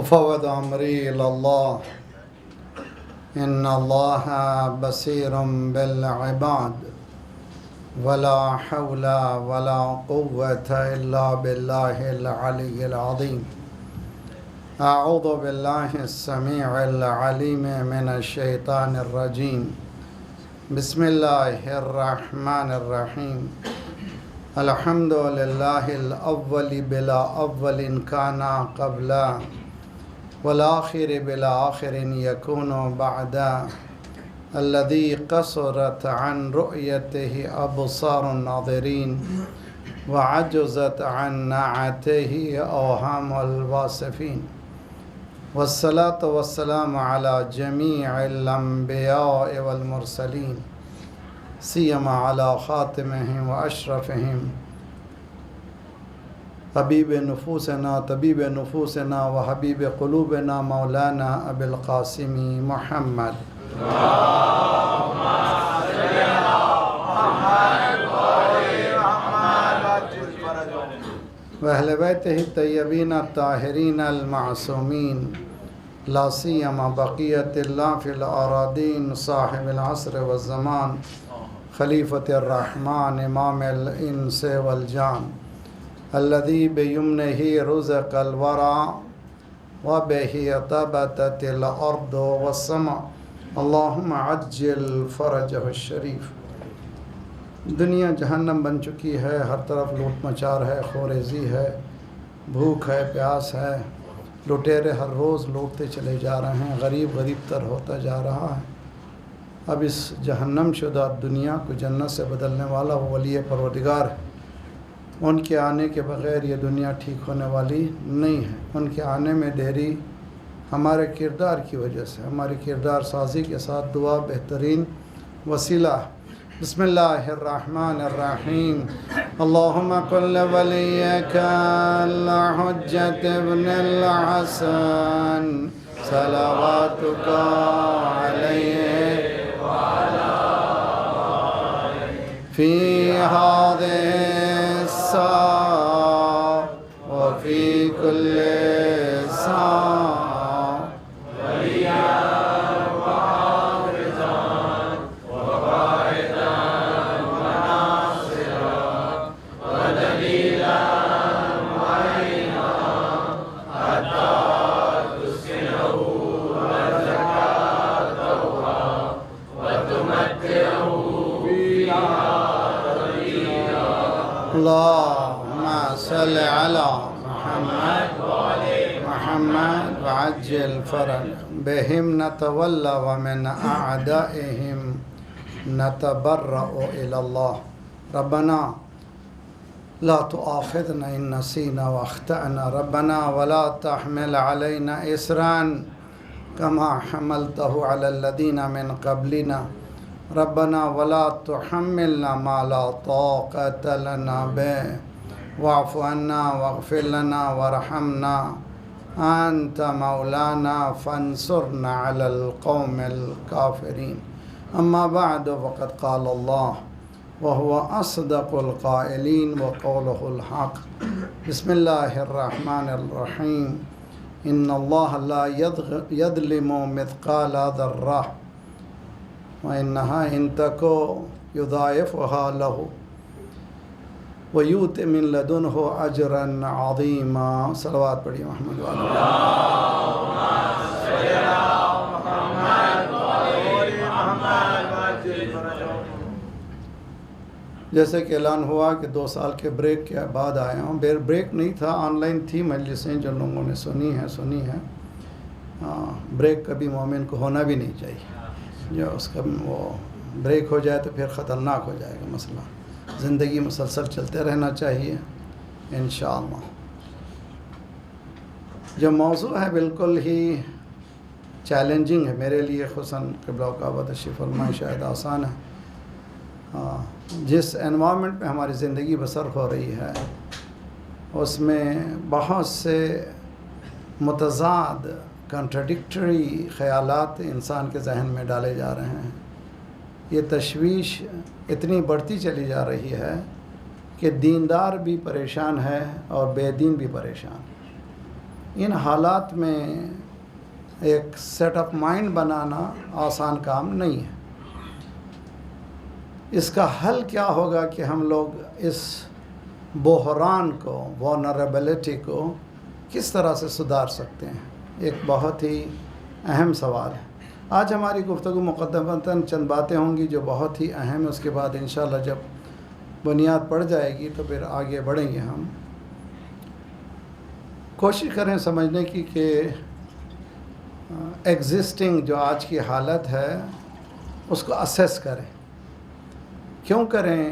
وفوض أمري إلى الله إن الله بصير بالعباد ولا حول ولا قوة إلا بالله العلي العظيم. أعوذ بالله السميع العليم من الشيطان الرجيم. بسم الله الرحمن الرحيم. الحمد لله الأول بلا أول كان قبلا والآخر بلا آخر يكون بعدا الذي قصرت عن رؤيته أبصار الناظرين وعجزت عن نعته أوهام الواصفين، والصلاة والسلام على جميع الأنبياء والمرسلين سيما على خاتمهم وأشرفهم حبيب نفوسنا طبيب نفوسنا وحبيب قلوبنا مولانا أبي القاسم محمد وأهل بيته الطيبين الطاهرين المعصومين لا سيما بقية الله في الأراضين صاحب العصر والزمان خليفة الرحمن إمام الإنس والجان الذي بيمنه رزق الورى وبه طبتت الأرض والسماء اللهم عجل فرجه الشریف۔ دنیا جہنم بن چکی ہے، ہر طرف لوٹ مچار ہے، خوریزی ہے، بھوک ہے، پیاس ہے، لٹیرے ہر روز لوٹتے چلے جا رہے ہیں، غریب غریب تر ہوتا جا رہا ہے۔ اب اس جہنم شدہ دنیا کو جنت سے بدلنے والا وہ ولی پروردگار ہے۔ ان کے آنے کے بغیر یہ دنیا ٹھیک ہونے والی نہیں ہے۔ ان کے آنے میں دیری ہمارے کردار کی وجہ سے، ہماری کردار سازی کے ساتھ دعا بہترین وسیلہ ہے۔ بسم اللہ الرحمن الرحیم۔ اللہم کل ولیک الحجۃ ابن الحسن صلواتک علیہ فی هذه الساعة وفي كل ساعة وليا وحافظا وقائدا وناصرا ودليلا معينا حتى تسكنه رزقا طوعا وتمتعه فيها اللهم صل على محمد وعجل فرج بهم نتولى ومن أعدائهم نتبرأ إلى الله ربنا لا تؤاخذنا إن نسينا واخطأنا ربنا ولا تحمل علينا إصرا كما حملته على الذين من قبلنا ربنا ولا تحملنا ما لا طاقة لنا به واعف عنا واغفر لنا وارحمنا أنت مولانا فانصرنا على القوم الكافرين أما بعد فقد قال الله وهو أصدق القائلين وقوله الحق بسم الله الرحمن الرحيم إن الله لا يظلم مثقال ذرة وإنها إن تكو يضاعفها له ويؤت من لدنه أجرا عظيما صلوات پڑھی محمد وعلى جیسے کہ اعلان ہوا کہ 2 سال کے بریک کے بعد آیا ہوں۔ بریک نہیں تھا، آن لائن تھی مجلسیں جو لوگوں نے سنی ہیں۔ بریک کبھی مومن کو ہونا بھی نہیں چاہیے، جو اس کا وہ بریک ہو جائے تو پھر خطرناک ہو جائے گا مسئلہ۔ زندگی مسلسل چلتے رہنا چاہیے انشاءاللہ۔ جو موضوع ہے بالکل ہی چیلنجنگ ہے میرے لیے، خصوصاً قبلہ کعبہ تشریف فرمائے شاید آسان ہے۔ جس انوائرمنٹ میں ہماری زندگی بسر ہو رہی ہے اس میں بہت سے متضاد کنٹراڈکٹری خیالات انسان کے ذہن میں ڈالے جا رہے ہیں۔ یہ تشویش اتنی بڑھتی چلی جا رہی ہے کہ دیندار بھی پریشان ہے اور بے دین بھی پریشان۔ ان حالات میں ایک سیٹ آف مائنڈ بنانا آسان کام نہیں ہے۔ اس کا حل کیا ہوگا کہ ہم لوگ اس بحران کو، وولنریبلٹی کو کس طرح سے سدھار سکتے ہیں، ایک بہت ہی اہم سوال ہے۔ آج ہماری گفتگو مقدمتاً چند باتیں ہوں گی جو بہت ہی اہم ہے، اس کے بعد انشاءاللہ جب بنیاد پڑ جائے گی تو پھر آگے بڑھیں گے۔ ہم کوشش کریں سمجھنے کی کہ ایگزسٹنگ جو آج کی حالت ہے اس کو اسیس کریں۔ کیوں کریں؟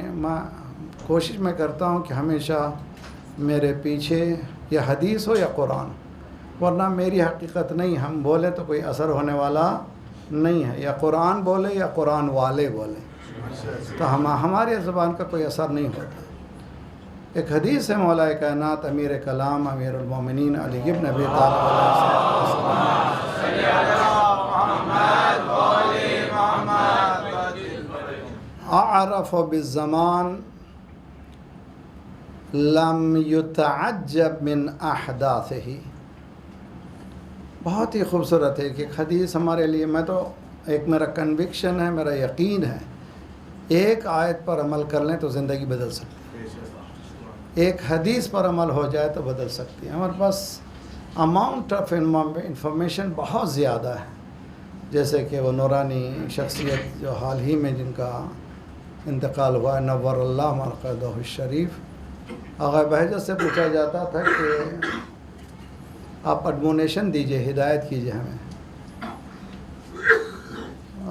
کوشش میں کرتا ہوں کہ ہمیشہ میرے پیچھے یا حدیث ہو یا قرآن، ورنہ میری حقیقت نہیں، ہم بولے تو کوئی اثر ہونے والا نہیں ہے، یا قرآن بولے یا قرآن والے بولے تو ہماری زبان کا کوئی اثر نہیں ہوتا۔ ایک حدیث ہے مولا کائنات امیر کلام امیر المومنین علی بن ابی طالب علیہ السلام، اعرف بالزمان لم یتعجب من احداثہ۔ بہت ہی خوبصورت ہے کہ ایک حدیث ہمارے لیے، میں تو ایک میرا کنوکشن ہے، میرا یقین ہے، ایک آیت پر عمل کر لیں تو زندگی بدل سکتی ہے، ایک حدیث پر عمل ہو جائے تو بدل سکتی ہے۔ ہمارے پاس اماؤنٹ آف انفارمیشن بہت زیادہ ہے، جیسے کہ وہ نورانی شخصیت جو حال ہی میں جن کا انتقال ہوا ہے، نور اللہ مرقدہ الشریف، آغا بہجت سے پوچھا جاتا تھا کہ آپ ایڈمونیشن دیجئے، ہدایت کیجئے ہمیں۔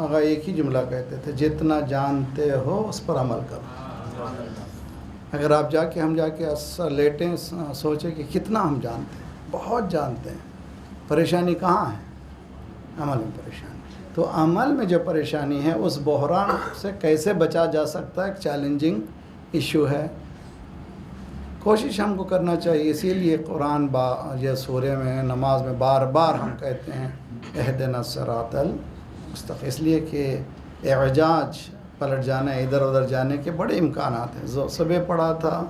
آغا ایک ہی جملہ کہتے تھے، جتنا جانتے ہو اس پر عمل کرو۔ اگر آپ ہم جا کے لیٹیں، سوچیں کہ کتنا ہم جانتے ہیں، بہت جانتے ہیں، پریشانی کہاں ہے؟ عمل میں پریشانی۔ تو عمل میں جو پریشانی ہے اس بحران سے کیسے بچا جا سکتا ہے، ایک چیلنجنگ ایشو ہے۔ کوشش ہم کو کرنا چاہیے، اسی لیے قرآن یہ سورہ میں، نماز میں بار بار ہم کہتے ہیں اہدنا الصراط المستقیم، اس لیے کہ اعوجاج، پلٹ جانے، ادھر ادھر جانے کے بڑے امکانات ہیں۔ صبح پڑھا تھا،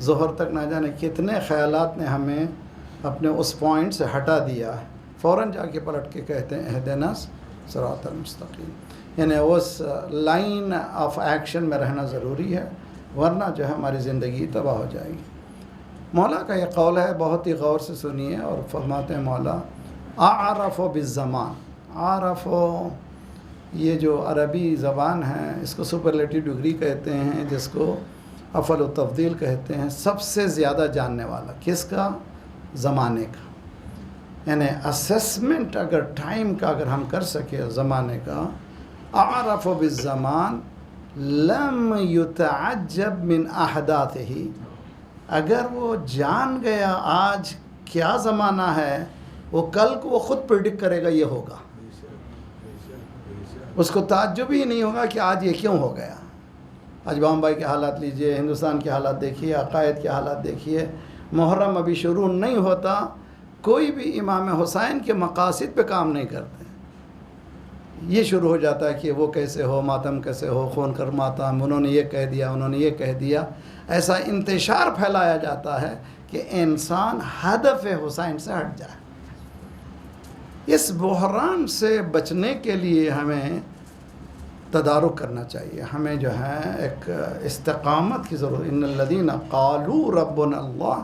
ظہر تک نہ جانے کتنے خیالات نے ہمیں اپنے اس پوائنٹ سے ہٹا دیا ہے، فوراً جا کے پلٹ کے کہتے ہیں اہدنا الصراط المستقیم، یعنی اس لائن آف ایکشن میں رہنا ضروری ہے، ورنہ جو ہے ہماری زندگی تباہ ہو جائے گی۔ مولا کا یہ قول ہے، بہت ہی غور سے سنیے، اور فرماتے ہیں مولا اعرف بالزمان۔ عارف یہ جو عربی زبان ہے اس کو سپرلیٹیو ڈگری کہتے ہیں، جس کو افعل و تفضیل کہتے ہیں، سب سے زیادہ جاننے والا، کس کا؟ زمانے کا۔ یعنی اسیسمنٹ اگر ٹائم کا اگر ہم کر سکے زمانے کا، اعرف بالزمان لم یتعجب من احداثہ، اگر وہ جان گیا آج کیا زمانہ ہے، وہ کل کو وہ خود پریڈکٹ کرے گا یہ ہوگا، اس کو تعجب ہی نہیں ہوگا کہ آج یہ کیوں ہو گیا۔ آج بامبئی کے حالات لیجئے، ہندوستان کے حالات دیکھیے، عقائد کے حالات دیکھیے، محرم ابھی شروع نہیں ہوتا، کوئی بھی امام حسین کے مقاصد پہ کام نہیں کرتے، یہ شروع ہو جاتا ہے کہ وہ کیسے ہو، ماتم کیسے ہو، خون کر ماتم، انہوں نے یہ کہہ دیا، انہوں نے یہ کہہ دیا، ایسا انتشار پھیلایا جاتا ہے کہ انسان ہدف حسین سے ہٹ جائے۔ اس بحران سے بچنے کے لیے ہمیں تدارک کرنا چاہیے، ہمیں جو ہے ایک استقامت کی ضرورت۔ ان الذین قالوا ربنا اللہ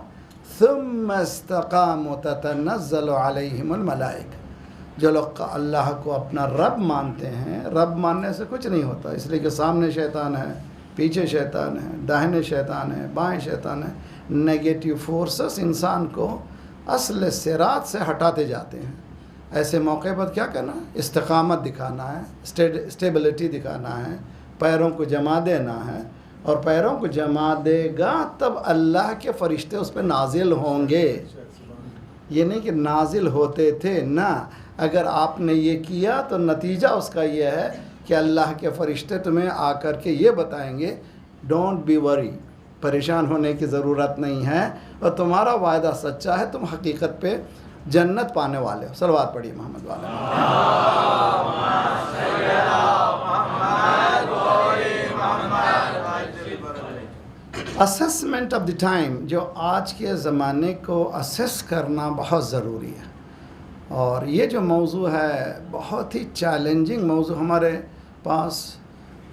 ثم استقاموا تتنزل علیہم الملائکہ، جو لوگ اللہ کو اپنا رب مانتے ہیں، رب ماننے سے کچھ نہیں ہوتا، اس لیے کہ سامنے شیطان ہے، پیچھے شیطان ہے، داہنے شیطان ہے، بائیں شیطان ہے، نیگیٹو فورسز انسان کو اصل صراط سے ہٹاتے جاتے ہیں۔ ایسے موقع پر کیا کرنا؟ استقامت دکھانا ہے، اسٹیبلٹی دکھانا ہے، پیروں کو جما دینا ہے، اور پیروں کو جما دے گا تب اللہ کے فرشتے اس پہ نازل ہوں گے۔ یہ نہیں کہ نازل ہوتے تھے، نہ، اگر آپ نے یہ کیا تو نتیجہ اس کا یہ ہے کہ اللہ کے فرشتے تمہیں آ کر کے یہ بتائیں گے ڈونٹ بی وری، پریشان ہونے کی ضرورت نہیں ہے، اور تمہارا وعدہ سچا ہے، تم حقیقت پہ جنت پانے والے ہو۔ صلوات پڑھیے محمد والے۔ اسسمنٹ آف دی ٹائم، جو آج کے زمانے کو اسیس کرنا بہت ضروری ہے، اور یہ جو موضوع ہے بہت ہی چیلنجنگ موضوع. ہمارے پاس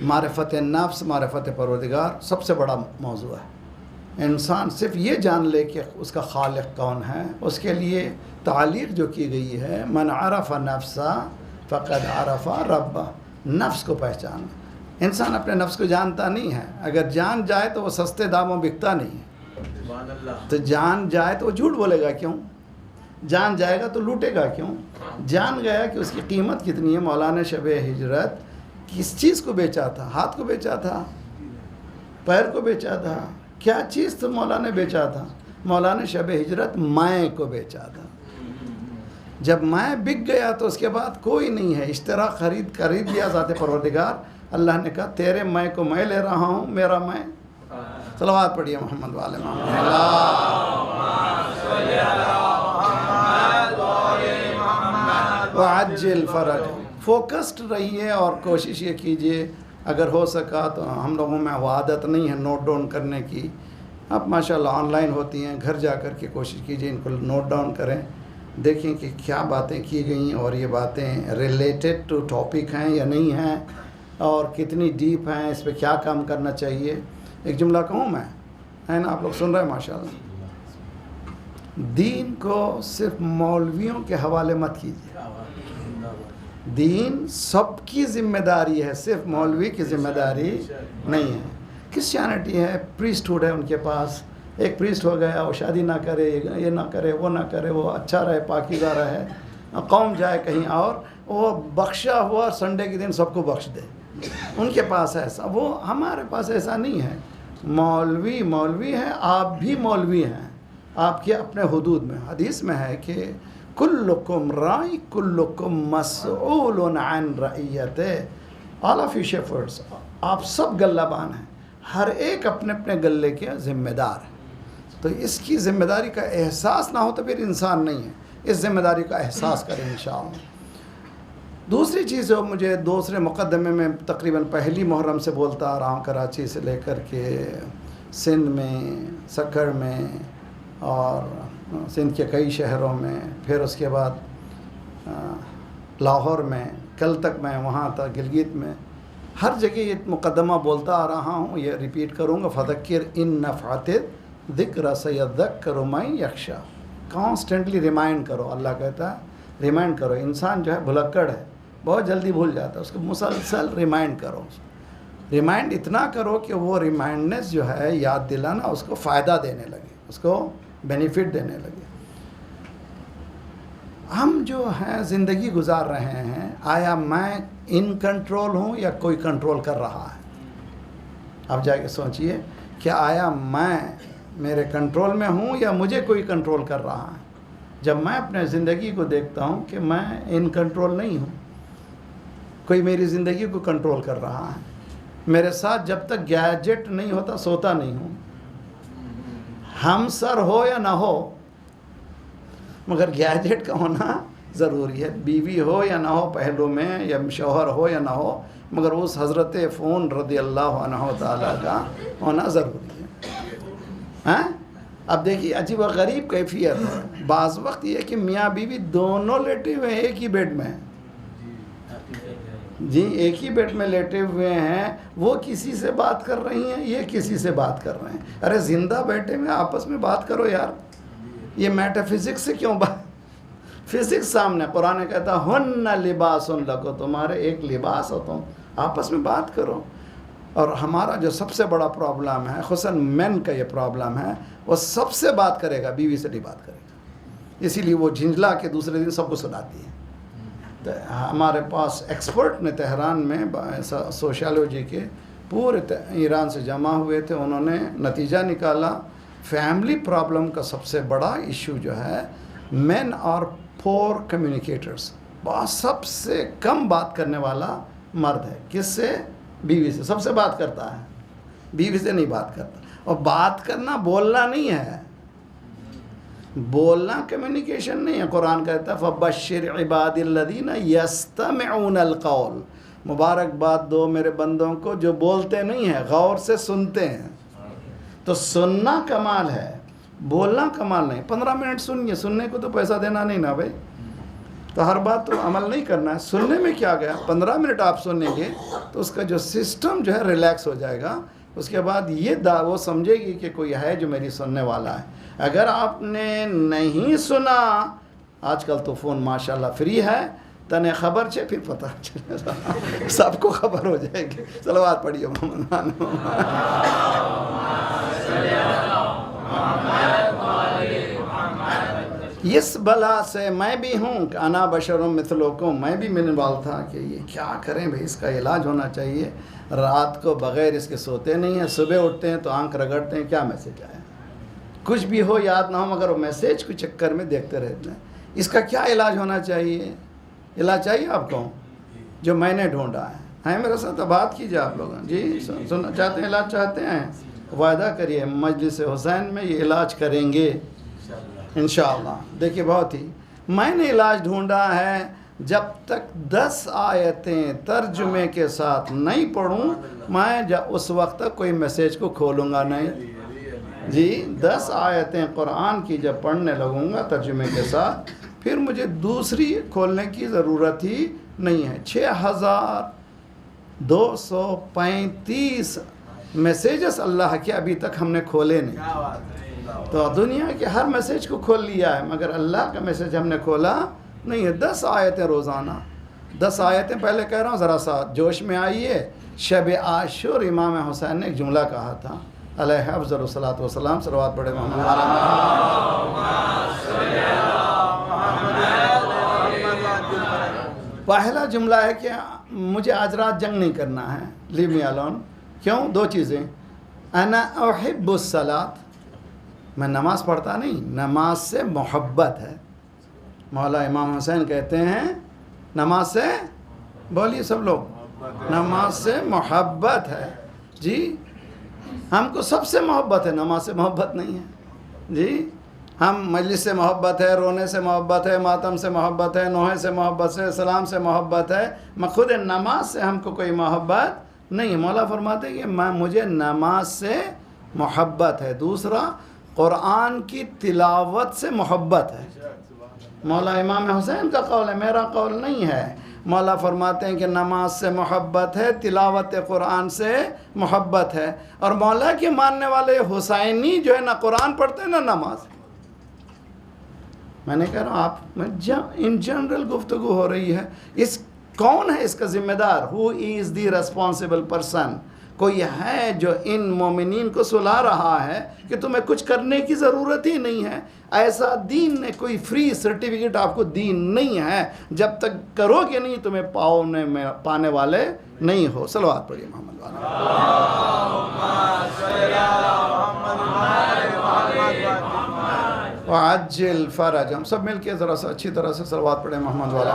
معرفت نفس، معرفت پروردگار سب سے بڑا موضوع ہے. انسان صرف یہ جان لے کہ اس کا خالق کون ہے، اس کے لیے تعلیق جو کی گئی ہے من عرف نفسا فقد عرف ربہ، نفس کو پہچان. انسان اپنے نفس کو جانتا نہیں ہے، اگر جان جائے تو وہ سستے داموں بکتا نہیں ہے. تو جان جائے تو وہ جھوٹ بولے گا کیوں؟ جان جائے گا تو لوٹے گا کیوں؟ جان گیا کہ اس کی قیمت کتنی ہے. مولانا شب ہجرت کس چیز کو بیچا تھا؟ ہاتھ کو بیچا تھا، پیر کو بیچا تھا، کیا چیز تو مولانا نے بیچا تھا؟ مولانا شب ہجرت مائیں کو بیچا تھا. جب مائیں بک گیا تو اس کے بعد کوئی نہیں ہے. اشترا خرید لیا ذات پروردگار. اللہ نے کہا تیرے میں کو میں لے رہا ہوں، میرا میں. صلوات پڑھیے محمد والے محمد. وعجل فرج. فوکسڈ رہیے اور کوشش یہ کیجیے، اگر ہو سکا تو ہم لوگوں میں وہ عادت نہیں ہے نوٹ ڈاؤن کرنے کی. اب ماشاءاللہ آن لائن ہوتی ہیں، گھر جا کر کے کوشش کیجیے ان کو نوٹ ڈاؤن کریں، دیکھیں کہ کیا باتیں کی گئیں اور یہ باتیں ریلیٹڈ ٹو ٹاپک ہیں یا نہیں ہیں، اور کتنی ڈیپ ہیں، اس پہ کیا کام کرنا چاہیے. ایک جملہ کہوں میں، ہے نا؟ آپ لوگ سن رہے ہیں ماشاءاللہ. دین کو صرف مولویوں کے حوالے مت کیجیے. دین سب کی ذمہ داری ہے، صرف مولوی کی ذمہ داری نہیں ہے. کرسچینٹی ہے، پریسٹ ہوڈ ہے ان کے پاس. ایک پریسٹ ہو گیا، وہ شادی نہ کرے، یہ نہ کرے، وہ نہ کرے، وہ اچھا رہے، پاکیزہ رہے، قوم جائے کہیں اور، وہ بخشا ہوا سنڈے کے دن سب کو بخش دے. ان کے پاس ایسا، وہ ہمارے پاس ایسا نہیں ہے. مولوی ہے، آپ بھی مولوی ہیں، آپ کے اپنے حدود میں. حدیث میں ہے کہ کلکم رائی کلکم مسئول عن رعیتہ. آل آف یو شیفرڈز، آپ سب گلہ بان ہیں، ہر ایک اپنے اپنے گلے کے ذمہ دار ہیں. تو اس کی ذمہ داری کا احساس نہ ہو تو پھر انسان نہیں ہے. اس ذمہ داری کا احساس کریں انشاءاللہ. دوسری چیز جو مجھے دوسرے مقدمے میں تقریباً پہلی محرم سے بولتا آ رہا ہوں، کراچی سے لے کر کے سندھ میں، سکھڑ میں، اور سندھ کے کئی شہروں میں، پھر اس کے بعد لاہور میں، کل تک میں وہاں تھا گلگت میں، ہر جگہ یہ مقدمہ بولتا آ رہا ہوں، یہ ریپیٹ کروں گا. فذکر ان نفعت ذکر سیذکر من یخشی. کانسٹنٹلی ریمائنڈ کرو. اللہ کہتا ہے ریمائنڈ کرو. انسان جو ہے بھلکڑ ہے، بہت جلدی بھول جاتا ہے، اس کو مسلسل ریمائنڈ کرو. ریمائنڈ اتنا کرو کہ وہ ریمائنڈنس جو ہے، یاد دلانا، اس کو فائدہ دینے لگے، اس کو بینیفٹ دینے لگے. ہم جو ہیں زندگی گزار رہے ہیں، آیا میں ان کنٹرول ہوں یا کوئی کنٹرول کر رہا ہے؟ اب جا کے سوچئے کہ آیا میں میرے کنٹرول میں ہوں یا مجھے کوئی کنٹرول کر رہا ہے. جب میں اپنے زندگی کو دیکھتا ہوں کہ میں ان کنٹرول نہیں ہوں، کوئی میری زندگی کو کنٹرول کر رہا ہے. میرے ساتھ جب تک گیجٹ نہیں ہوتا سوتا نہیں ہوں، ہم سر ہو یا نہ ہو، مگر گیجٹ کا ہونا ضروری ہے. بیوی ہو یا نہ ہو پہلو میں، یا شوہر ہو یا نہ ہو، مگر اس حضرت فون رضی اللہ عنہ تعالیٰ کا ہونا ضروری ہے. ہاں اب دیکھیے عجیب و غریب کیفیت ہے. بعض وقت یہ کہ میاں بیوی دونوں لیٹے ہوئے ہیں ایک ہی بیڈ میں، جی ایک ہی بیڈ میں لیٹے ہوئے ہیں، وہ کسی سے بات کر رہی ہیں، یہ کسی سے بات کر رہے ہیں. ارے زندہ بیٹھے میں آپس میں بات کرو یار. یہ میٹا فزکس سے کیوں بات؟ فزکس سامنے قرآن کہتا ہن لباس لکم، تمہارے ایک لباس ہو، تم آپس میں بات کرو. اور ہمارا جو سب سے بڑا پرابلم ہے، خصوصاً مین کا یہ پرابلم ہے، وہ سب سے بات کرے گا، بیوی سے نہیں بات کرے گا. اسی لیے وہ جھنجلا کے دوسرے دن سب کو سناتی ہے. تو ہمارے پاس ایکسپرٹ نے تہران میں سوشیالوجی کے پورے ایران سے جمع ہوئے تھے. انہوں نے نتیجہ نکالا فیملی پرابلم کا سب سے بڑا ایشو جو ہے مین اور پور کمیونیکیٹرز. بہت سب سے کم بات کرنے والا مرد ہے. کس سے؟ بیوی سے. سب سے بات کرتا ہے، بیوی سے نہیں بات کرتا. اور بات کرنا بولنا نہیں ہے، بولنا کمیونیکیشن نہیں ہے. قرآن کہتا ہے فَبَشِّرْ عِبَادِ الَّذِينَ يَسْتَمِعُونَ الْقَوْلَ. مبارک بات دو میرے بندوں کو جو بولتے نہیں ہیں، غور سے سنتے ہیں. تو سننا کمال ہے، بولنا کمال نہیں۔ 15 منٹ سنیے، سننے کو تو پیسہ دینا نہیں نا بھائی، تو ہر بات تو عمل نہیں کرنا ہے۔ سننے میں کیا گیا، 15 منٹ آپ سنیں گے تو اس کا جو سسٹم جو ہے ریلیکس ہو جائے گا، اس کے بعد وہ سمجھے گی کہ کوئی ہے جو میری سننے والا ہے۔ اگر آپ نے نہیں سنا، آج کل تو فون ماشاءاللہ فری ہے، تنے خبر چھے پھر پتہ چلے سب کو خبر ہو جائے گی۔ صلوات پڑھیے محمد۔ اس بلا سے میں بھی ہوں کہ انا بشر مثلکم، میں بھی میرے بال تھا کہ یہ کیا کریں بھائی، اس کا علاج ہونا چاہیے۔ رات کو بغیر اس کے سوتے نہیں ہیں، صبح اٹھتے ہیں تو آنکھ رگڑتے ہیں کیا میسج آیا، کچھ بھی ہو یاد نہ ہو مگر وہ میسیج کو چکر میں دیکھتے رہتے ہیں۔ اس کا کیا علاج ہونا چاہیے؟ علاج چاہیے آپ کو جو میں نے ڈھونڈا ہے میرے ساتھ بات کیجیے آپ لوگ۔ جی سننا چاہتے ہیں، علاج چاہتے ہیں، وعدہ کریے مجلس حسین میں یہ علاج کریں گے انشاءاللہ۔ دیکھیے بہت ہی میں نے علاج ڈھونڈا ہے، جب تک 10 آیتیں ترجمے کے ساتھ نہیں پڑھوں میں اس وقت تک کوئی میسیج کو کھولوں گا نہیں۔ جی 10 آیتیں قرآن کی جب پڑھنے لگوں گا ترجمے کے ساتھ، پھر مجھے دوسری کھولنے کی ضرورت ہی نہیں ہے۔ 6235 میسیجز اللہ کے ابھی تک ہم نے کھولے نہیں، تو دنیا کے ہر میسیج کو کھول لیا ہے مگر اللہ کا میسیج ہم نے کھولا نہیں ہے۔ 10 آیتیں روزانہ، 10 آیتیں پہلے کہہ رہا ہوں، ذرا سا جوش میں آئیے۔ شب عاشور امام حسین نے ایک جملہ کہا تھا، علیہ افضل الصلاۃ والسلام، صلوات پڑھے محمد۔ پہلا جملہ ہے کہ مجھے آج رات جنگ نہیں کرنا ہے، لیو می الون۔ کیوں؟ 2 چیزیں، انا احب الصلاۃ، میں نماز پڑھتا نہیں، نماز سے محبت ہے۔ مولا امام حسین کہتے ہیں نماز سے، بولیے سب لوگ، نماز سے محبت ہے۔ جی ہم کو سب سے محبت ہے، نماز سے محبت نہیں ہے۔ جی ہم مجلس سے محبت ہے، رونے سے محبت ہے، ماتم سے محبت ہے، نوحے سے محبت ہے، سلام سے محبت ہے، خود نماز سے ہم کو کوئی محبت نہیں ہے۔ مولا فرماتے ہیں کہ مجھے نماز سے محبت ہے۔ دوسرا، قرآن کی تلاوت سے محبت ہے۔ مولا امام حسین کا قول ہے، میرا قول نہیں ہے۔ مولا فرماتے ہیں کہ نماز سے محبت ہے، تلاوت قرآن سے محبت ہے۔ اور مولا کے ماننے والے حسینی جو ہے نہ قرآن پڑھتے ہیں نہ نماز۔ میں نے کہا رہا ہوں آپ ان جنرل گفتگو ہو رہی ہے، کون ہے اس کا ذمہ دار؟ ہو از دی ریسپانسبل پرسن؟ کوئی ہے جو ان مومنین کو سلا رہا ہے کہ تمہیں کچھ کرنے کی ضرورت ہی نہیں ہے۔ ایسا دین نے کوئی فری سرٹیفکیٹ آپ کو دین نہیں ہے، جب تک کرو گے نہیں تمہیں پانے والے نہیں ہو۔ صلوات پڑھیے محمد والے۔ وعجل فرج، ہم سب مل کے ذرا سا اچھی طرح سے صلوات پڑھیں محمد والے۔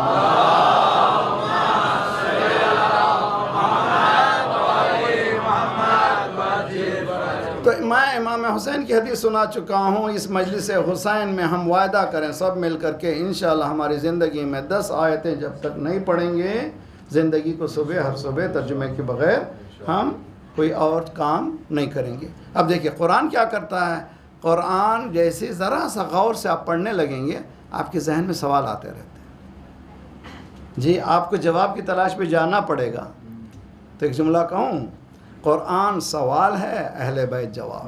تو میں امام حسین کی حدیث سنا چکا ہوں، اس مجلس حسین میں ہم وعدہ کریں سب مل کر کے انشاءاللہ ہماری زندگی میں 10 آیتیں جب تک نہیں پڑھیں گے، زندگی کو ہر صبح ترجمے کے بغیر ہم کوئی اور کام نہیں کریں گے۔ اب دیکھیں قرآن کیا کرتا ہے، قرآن جیسے ذرا سا غور سے آپ پڑھنے لگیں گے آپ کے ذہن میں سوال آتے رہتے ہیں۔ جی آپ کو جواب کی تلاش پہ جانا پڑے گا۔ تو ایک جملہ کہوں، قرآن سوال ہے، اہل بیت جواب۔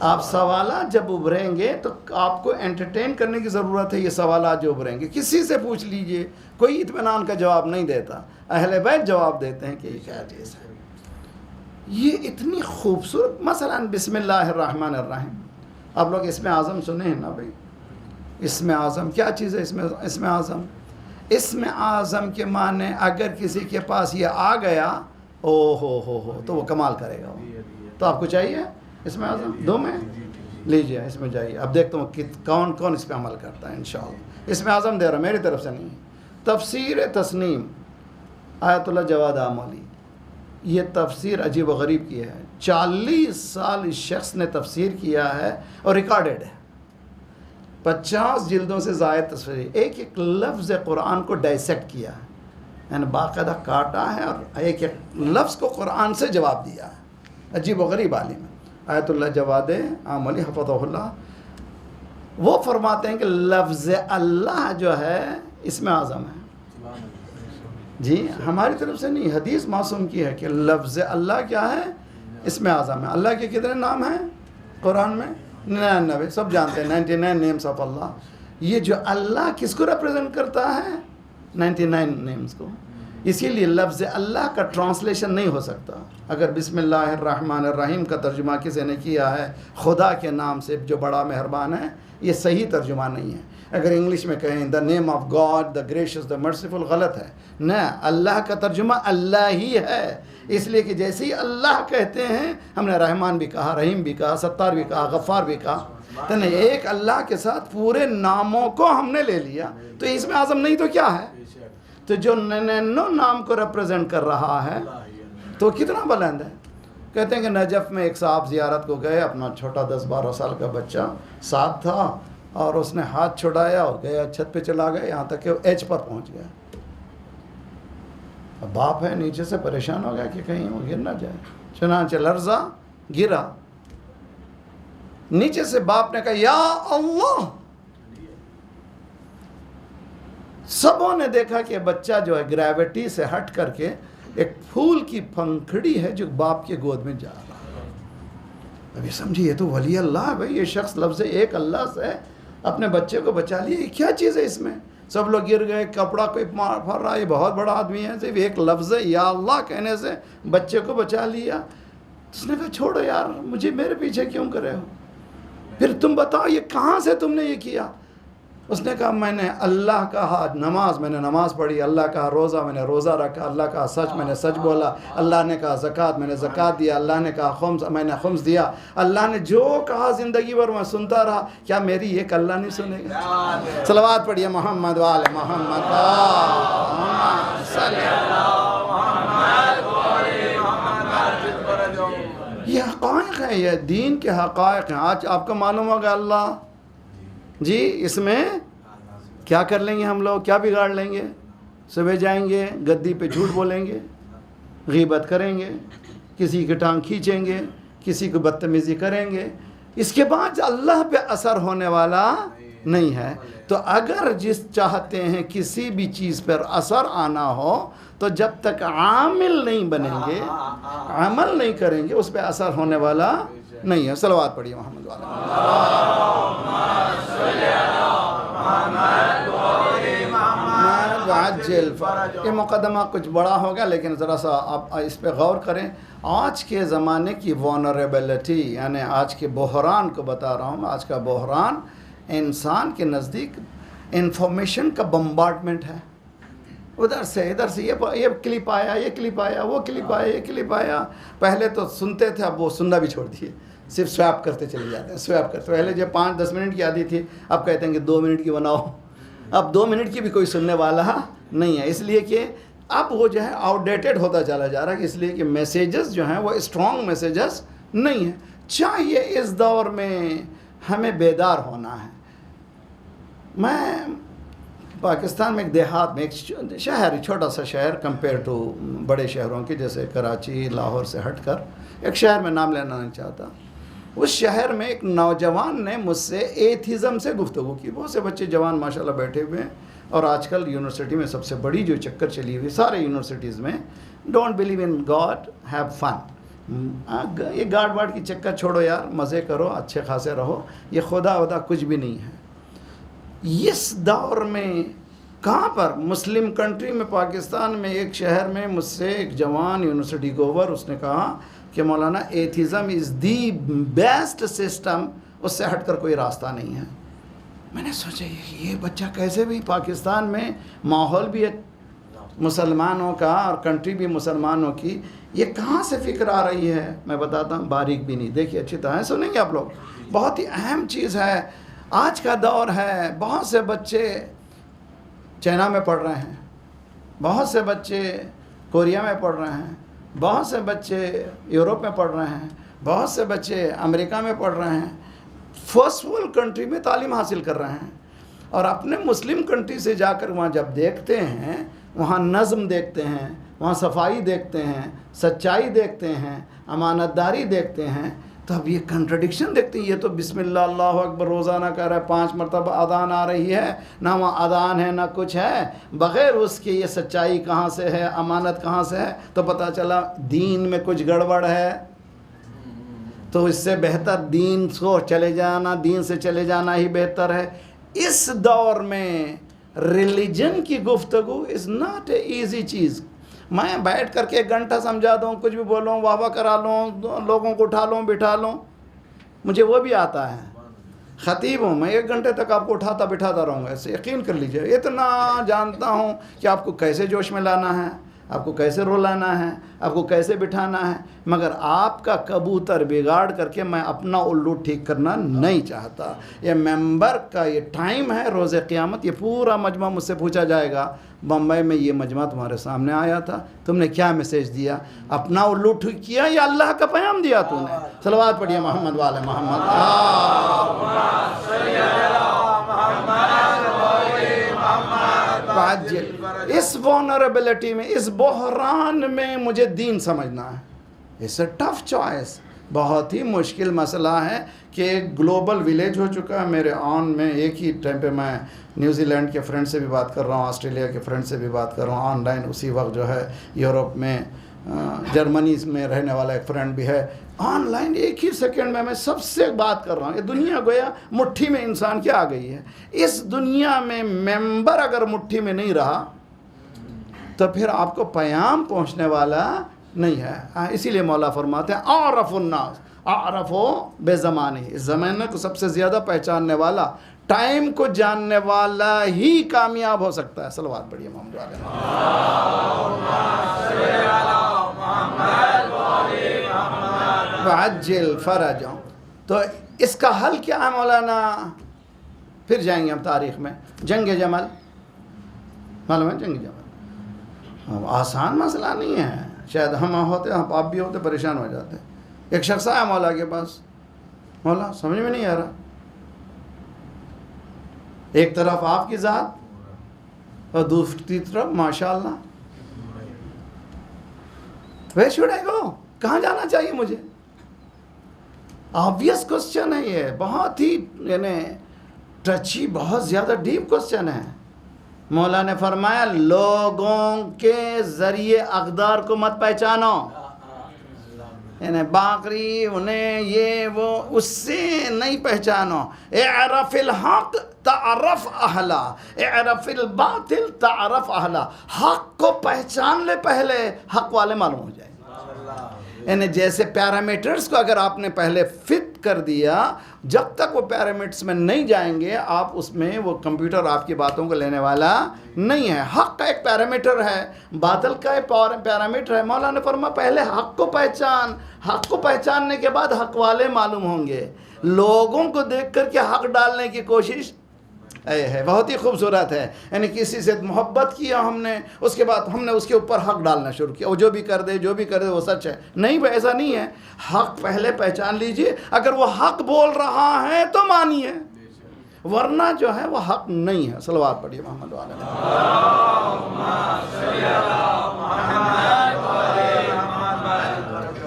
آپ سوالات جب ابھریں گے تو آپ کو انٹرٹین کرنے کی ضرورت ہے۔ یہ سوالات جو ابھریں گے کسی سے پوچھ لیجئے، کوئی اطمینان کا جواب نہیں دیتا، اہل بیت جواب دیتے ہیں کہ یہ کیا چیز ہے۔ یہ اتنی خوبصورت، مثلا بسم اللہ الرحمن الرحیم، آپ لوگ اسم اعظم سنے ہیں نا بھائی؟ اسم اعظم کیا چیز ہے؟ اسم اعظم، اسم اعظم کے معنی اگر کسی کے پاس یہ آ گیا او ہو تو وہ کمال کرے گا۔ تو آپ کو چاہیے اسم اعظم دو میں لیجئے، اس میں جائیے، اب دیکھتا ہوں کہ کون اس پہ عمل کرتا ہے انشاءاللہ۔ اسم اعظم دے رہا میری طرف سے نہیں۔ تفسیر تسنیم، آیت اللہ جواد آملی، یہ تفسیر عجیب و غریب کی ہے۔ 40 سال اس شخص نے تفسیر کیا ہے اور ریکارڈڈ ہے۔ 50 جلدوں سے زائد تفسیر، ایک ایک لفظ قرآن کو ڈائسیکٹ کیا ہے، یعنی باقاعدہ کاٹا ہے اور ایک ایک لفظ کو قرآن سے جواب دیا ہے۔ عجیب و غریب عالم ہے۔ آیت اللہ جواد عاملی حفظہ اللہ، وہ فرماتے ہیں کہ لفظ اللہ جو ہے اسم اعظم ہے. جی ہماری طرف سے نہیں، حدیث معصوم کی ہے کہ لفظ اللہ کیا ہے؟ اسم اعظم ہے. اللہ کے کتنے نام ہیں قرآن میں؟ 99. سب جانتے ہیں 99 نیمز آف اللہ. یہ جو اللہ کس کو ریپرزینٹ کرتا ہے؟ 99 نیمز کو. اسی لیے لفظ اللہ کا ٹرانسلیشن نہیں ہو سکتا. اگر بسم اللہ الرحمن الرحیم کا ترجمہ کسی نے کیا ہے خدا کے نام سے جو بڑا مہربان ہے، یہ صحیح ترجمہ نہیں ہے. اگر انگلش میں کہیں the name of God the gracious the merciful, غلط ہے. نہ، اللہ کا ترجمہ اللہ ہی ہے. اس لیے کہ جیسے ہی اللہ کہتے ہیں، ہم نے رحمان بھی کہا، رحیم بھی کہا، ستار بھی کہا، غفار بھی کہا، تو نہیں، ایک اللہ کے ساتھ پورے ناموں کو ہم نے لے لیا. تو اس میں اعظم نہیں تو کیا ہے؟ تو جو 99 نام کو ریپرزینٹ کر رہا ہے تو کتنا بلند ہے. کہتے ہیں کہ نجف میں ایک صاحب زیارت کو گئے، اپنا چھوٹا 10-12 سال کا بچہ ساتھ تھا، اور اس نے ہاتھ چھڑایا اور گیا، چھت پہ چلا گیا، یہاں تک کہ وہ ایج پر پہنچ گیا. اب باپ ہے نیچے سے پریشان ہو گیا کہ کہیں وہ گر نہ جائے، چنانچہ لرزا گرا. نیچے سے باپ نے کہا یا اللہ. سبوں نے دیکھا کہ بچہ جو ہے گریوٹی سے ہٹ کر کے ایک پھول کی پنکھڑی ہے جو باپ کے گود میں جا رہا ہے. ابھی سمجھیے تو ولی اللہ بھائی، یہ شخص لفظ ایک اللہ سے اپنے بچے کو بچا لیا. یہ کیا چیز ہے اس میں؟ سب لوگ گر گئے، کپڑا کوئی پھر رہا، یہ بہت بڑا آدمی ہے، صرف ایک لفظ یا اللہ کہنے سے بچے کو بچا لیا. اس نے کہا چھوڑو یار، مجھے میرے پیچھے کیوں کر رہے ہو؟ پھر تم بتاؤ یہ کہاں سے تم نے یہ کیا؟ اس نے کہا میں نے اللہ کہا نماز، میں نے نماز پڑھی. اللہ کہا روزہ، میں نے روزہ رکھا. اللہ کہا سچ، میں نے سچ بولا. اللہ نے کہا زکوٰۃ، میں نے زکوٰۃ دیا. اللہ نے کہا خمس، میں نے خمس دیا. اللہ نے جو کہا زندگی بھر میں سنتا رہا. کیا میری ایک اللہ نہیں سنے گا؟ صلوات پڑھیے محمد وآل محمد. یہ حقائق ہیں، یہ دین کے حقائق ہیں. آج آپ کو معلوم ہوگا اللہ جی اس میں کیا کر لیں گے ہم لوگ، کیا بگاڑ لیں گے. صبح جائیں گے گدی پہ جھوٹ بولیں گے، غیبت کریں گے، کسی کی ٹانگ کھینچیں گے، کسی کو بدتمیزی کریں گے. اس کے بعد اللہ پہ اثر ہونے والا نہیں ہے. تو اگر جس چاہتے ہیں کسی بھی چیز پر اثر آنا ہو تو جب تک عامل نہیں بنیں گے، عمل نہیں کریں گے، اس پہ اثر ہونے والا نہیں ہے. صلوات پڑھیے محمد والا. یہ مقدمہ کچھ بڑا ہوگا لیکن ذرا سا آپ اس پہ غور کریں. آج کے زمانے کی وانریبلٹی، یعنی آج کے بحران کو بتا رہا ہوں. آج کا بحران انسان کے نزدیک انفارمیشن کا بمبارڈمنٹ ہے. ادھر سے ادھر سے یہ کلپ آیا، یہ کلپ آیا، وہ کلپ آیا، یہ کلپ آیا. پہلے تو سنتے تھے، اب وہ سننا بھی چھوڑ دیے، صرف سویپ کرتے چلے جاتے ہیں. سویپ کرتے، پہلے جو 5-10 منٹ کی آتی تھی، اب کہتے ہیں کہ 2 منٹ کی بناؤ. اب 2 منٹ کی بھی کوئی سننے والا نہیں ہے، اس لیے کہ اب وہ جو ہے آؤٹ ڈیٹڈ ہوتا چلا جا رہا ہے. اس لیے کہ میسیجز جو ہیں وہ اسٹرانگ میسیجز نہیں ہیں. چاہیے اس دور میں ہمیں بیدار ہونا ہے. میں پاکستان میں ایک دیہات میں ایک شہر، چھوٹا سا شہر کمپیئر ٹو بڑے شہروں کے جیسے کراچی، لاہور سے ہٹ کر ایک شہر میں نام لینا نہیں چاہتا. اس شہر میں ایک نوجوان نے مجھ سے ایتھیزم سے گفتگو کی. بہت سے بچے جوان ماشاءاللہ بیٹھے ہوئے ہیں، اور آج کل یونیورسٹی میں سب سے بڑی جو چکر چلی ہوئی سارے یونیورسٹیز میں، don't believe in God, have fun. یہ گاڈ واڈ کی چکر چھوڑو یار، مزے کرو، اچھے خاصے رہو. یہ خدا ودا کچھ بھی نہیں ہے. اس دور میں کہاں پر مسلم کنٹری میں، پاکستان میں ایک شہر میں مجھ سے ایک جوان یونیورسٹی گوور، اس نے کہا کہ مولانا atheism is the best system, اس سے ہٹ کر کوئی راستہ نہیں ہے. میں نے سوچا یہ بچہ کیسے بھی، پاکستان میں ماحول بھی مسلمانوں کا اور کنٹری بھی مسلمانوں کی، یہ کہاں سے فکر آ رہی ہے؟ میں بتاتا ہوں، باریک بھی نہیں. دیکھیے اچھی طرح سنیں گے آپ لوگ، بہت ہی اہم چیز ہے. آج کا دور ہے، بہت سے بچے چائنا میں پڑھ رہے ہیں، بہت سے بچے کوریا میں پڑھ رہے ہیں، بہت سے بچے یورپ میں پڑھ رہے ہیں، بہت سے بچے امریکہ میں پڑھ رہے ہیں. فرسٹ ورلڈ کنٹری میں تعلیم حاصل کر رہے ہیں، اور اپنے مسلم کنٹری سے جا کر وہاں جب دیکھتے ہیں، وہاں نظم دیکھتے ہیں، وہاں صفائی دیکھتے ہیں، سچائی دیکھتے ہیں، امانت داری دیکھتے ہیں، تو اب یہ کنٹرڈکشن دیکھتے ہیں، یہ تو بسم اللہ اللہ اکبر روزانہ کر رہا ہے، 5 مرتبہ اذان آ رہی ہے، نہ وہاں اذان ہے نہ کچھ ہے، بغیر اس کے یہ سچائی کہاں سے ہے، امانت کہاں سے ہے؟ تو پتہ چلا دین میں کچھ گڑبڑ ہے۔ تو اس سے بہتر دین کو چلے جانا، دین سے چلے جانا ہی بہتر ہے۔ اس دور میں ریلیجن کی گفتگو از ناٹ اے ایزی چیز۔ میں بیٹھ کر کے 1 گھنٹہ سمجھا دوں، کچھ بھی بولوں، واہ واہ کرا لوں، لوگوں کو اٹھا لوں بٹھا لوں، مجھے وہ بھی آتا ہے، خطیب ہوں میں، 1 گھنٹے تک آپ کو اٹھاتا بٹھاتا رہوں گا، ایسے یقین کر لیجئے، اتنا جانتا ہوں کہ آپ کو کیسے جوش میں لانا ہے، آپ کو کیسے رلانا ہے، آپ کو کیسے بٹھانا ہے، مگر آپ کا کبوتر بگاڑ کر کے میں اپنا الو ٹھیک کرنا نہیں چاہتا۔ یہ ممبر کا یہ ٹائم ہے، روز قیامت یہ پورا مجمع مجھ سے پوچھا جائے گا، بمبئی میں یہ مجمع تمہارے سامنے آیا تھا، تم نے کیا میسیج دیا؟ اپنا الو ٹھیک کیا یا اللہ کا پیام دیا تم نے؟ صلوات پڑھیے محمد والے محمد۔ اس vulnerability میں، اس بحران میں مجھے دین سمجھنا ہے۔ It's a tough choice، بہت ہی مشکل مسئلہ ہے کہ گلوبل ویلیج ہو چکا ہے۔ میرے آن میں ایک ہی ٹائم پہ میں نیوزی لینڈ کے فرینڈ سے بھی بات کر رہا ہوں، آسٹریلیا کے فرینڈ سے بھی بات کر رہا ہوں آن لائن، اسی وقت جو ہے یورپ میں جرمنی میں رہنے والا ایک فرینڈ بھی ہے، آن لائن ایک ہی سیکنڈ میں سب سے بات کر رہا ہوں۔ یہ دنیا گویا مٹھی میں انسان کی آ گئی ہے۔ اس دنیا میں ممبر اگر مٹھی میں نہیں رہا تو پھر آپ کو پیام پہنچنے والا نہیں ہے۔ اسی لیے مولا فرماتے ہیں اعرف الناس اعرفو بے زمانے، اس زمانے کو سب سے زیادہ پہچاننے والا، ٹائم کو جاننے والا ہی کامیاب ہو سکتا ہے۔ صلوات پڑھیے محمد علیہ وعجل فرجا۔ تو اس کا حل کیا ہے مولانا؟ پھر جائیں گے ہم تاریخ میں، جنگ جمل، معلوم ہے جنگ جمل آسان مسئلہ نہیں ہے، شاید ہم ہوتے، آپ بھی ہوتے پریشان ہو جاتے۔ ایک شخص آیا مولا کے پاس، مولا سمجھ میں نہیں آ رہا، ایک طرف آپ کی ذات اور دوسری طرف ماشاءاللہ، where should I go؟ کہاں جانا چاہیے مجھے؟ آبویس کوسچن ہے یہ، بہت ہی یعنی ٹچی، بہت زیادہ ڈیپ کوسچن ہے۔ مولا نے فرمایا لوگوں کے ذریعے اقدار کو مت پہچانو، یعنی باقری انہیں یہ وہ اس سے نہیں پہچانو۔ اعرف الحق تعرف اہلا، اعرف الباطل تعرف اہلا، حق کو پہچان لے، پہلے حق والے معلوم ہو جائے۔ یعنی جیسے پیرامیٹرز کو اگر آپ نے پہلے فٹ کر دیا، جب تک وہ پیرامیٹرز میں نہیں جائیں گے آپ اس میں، وہ کمپیوٹر آپ کی باتوں کو لینے والا نہیں ہے۔ حق کا ایک پیرامیٹر ہے، باطل کا ایک پیرامیٹر ہے۔ مولا نے فرمایا پہلے حق کو پہچان، حق کو پہچاننے کے بعد حق والے معلوم ہوں گے۔ لوگوں کو دیکھ کر کے حق ڈالنے کی کوشش ہے، بہت ہی خوبصورت ہے۔ یعنی کسی سے محبت کیا ہم نے، اس کے بعد ہم نے اس کے اوپر حق ڈالنا شروع کیا، وہ جو بھی کر دے وہ سچ ہے۔ نہیں بھائی، ایسا نہیں ہے، حق پہلے پہچان لیجئے، اگر وہ حق بول رہا ہے تو مانیے، ورنہ جو ہے وہ حق نہیں ہے۔ صلوات پڑھیے محمد علیہ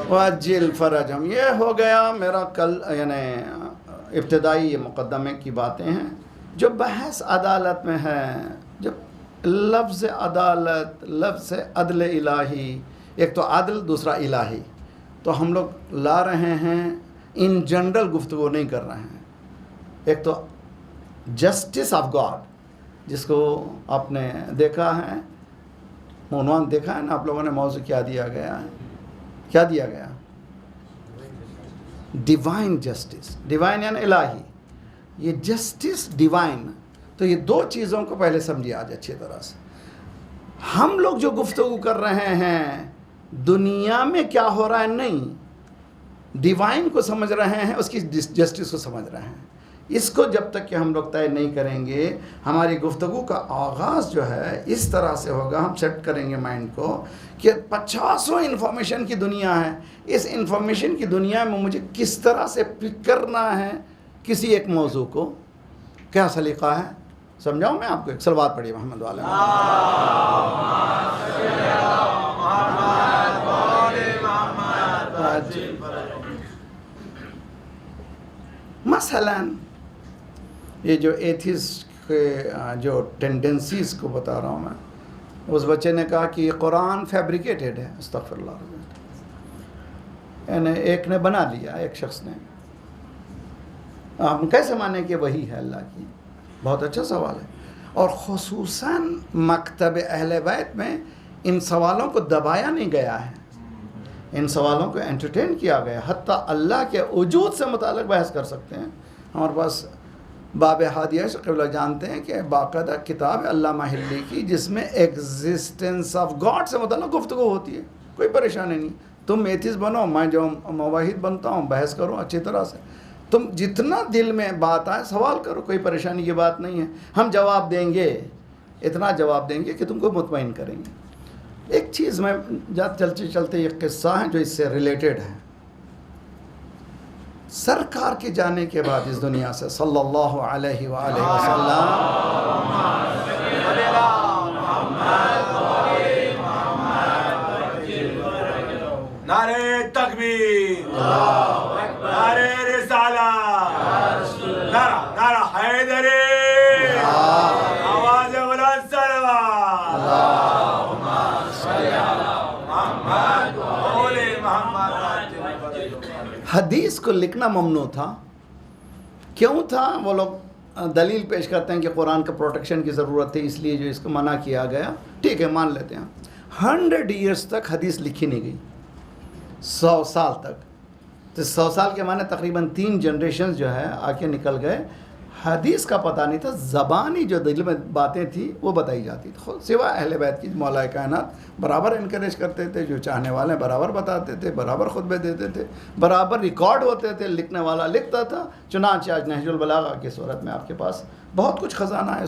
وعجل فرجہم۔ یہ ہو گیا میرا کل یعنی ابتدائی مقدمے کی باتیں ہیں جو بحث عدالت میں ہے۔ جب لفظ عدالت، لفظ عدل الہی، ایک تو عدل دوسرا الہی، تو ہم لوگ لا رہے ہیں، ان جنرل گفتگو نہیں کر رہے ہیں۔ ایک تو جسٹس آف گاڈ، جس کو آپ نے دیکھا ہے، عنوان دیکھا ہے نا آپ لوگوں نے، موضوع کیا دیا گیا ہے؟ کیا دیا گیا؟ ڈیوائن جسٹس، ڈیوائن یعنی الہی، یہ جسٹس ڈیوائن۔ تو یہ دو چیزوں کو پہلے سمجھیے آج اچھی طرح سے۔ ہم لوگ جو گفتگو کر رہے ہیں دنیا میں کیا ہو رہا ہے نہیں، ڈیوائن کو سمجھ رہے ہیں، اس کی جسٹس کو سمجھ رہے ہیں۔ اس کو جب تک کہ ہم لوگ طے نہیں کریں گے، ہماری گفتگو کا آغاز جو ہے اس طرح سے ہوگا، ہم سیٹ کریں گے مائنڈ کو کہ 50 انفارمیشن کی دنیا ہے، اس انفارمیشن کی دنیا میں مجھے کس طرح سے پک کرنا ہے کسی ایک موضوع کو، کیا سلیقہ ہے؟ سمجھاؤں میں آپ کو؟ ایک صلوات پڑھیے محمد والے۔ مثلا یہ جو ایتھیسٹ کے جو ٹینڈنسیز کو بتا رہا ہوں میں، اس بچے نے کہا کہ یہ قرآن فیبریکیٹڈ ہے، استغفر اللہ، یعنی ایک نے بنا لیا، ایک شخص نے. ہم کیسے مانیں کہ وہی ہے اللہ کی؟ بہت اچھا سوال ہے. اور خصوصاً مکتب اہل بیت میں ان سوالوں کو دبایا نہیں گیا ہے، ان سوالوں کو انٹرٹین کیا گیا. حتیٰ اللہ کے وجود سے متعلق بحث کر سکتے ہیں. ہمارے پاس باب ہادیہ سے قبلہ جانتے ہیں کہ باقاعدہ کتاب ہے علامہ حلی کی، جس میں ایگزسٹنس آف گاڈ سے متعلق گفتگو ہوتی ہے. کوئی پریشانی نہیں، تم ایتھیسٹ بنو، میں جو موحد بنتا ہوں، بحث کرو اچھی طرح سے. تم جتنا دل میں بات آئے سوال کرو، کوئی پریشانی کی بات نہیں ہے. ہم جواب دیں گے، اتنا جواب دیں گے کہ تم کو مطمئن کریں گے. ایک چیز میں چلتے چلتے یہ قصہ ہے جو اس سے ریلیٹڈ ہے. سرکار کے جانے کے بعد اس دنیا سے صلی اللہ علیہ وآلہ وسلم، نعرہ تکبیر، نعرہ رسالت، نعرہ حیدری، آواز بلند صلوات، اللہم صلی علی محمد وآل محمد. حدیث کو لکھنا ممنوع تھا. کیوں تھا؟ وہ لوگ دلیل پیش کرتے ہیں کہ قرآن کا پروٹیکشن کی ضرورت ہے، اس لیے جو اس کو منع کیا گیا. ٹھیک ہے، مان لیتے ہیں. 100 ایئرس تک حدیث لکھی نہیں گئی، 100 سال تک. تو 100 سال کے معنی تقریباً 3 جنریشنز جو ہے آ کے نکل گئے. حدیث کا پتہ نہیں تھا، زبانی جو دل میں باتیں تھیں وہ بتائی جاتی تھی. خود سوا اہل بیت کی مولا کائنات برابر انکریج کرتے تھے، جو چاہنے والے برابر بتاتے تھے، برابر خطبے دیتے تھے، برابر ریکارڈ ہوتے تھے، لکھنے والا لکھتا تھا. چنانچہ آج نہج البلاغہ کی صورت میں آپ کے پاس بہت کچھ خزانہ ہے.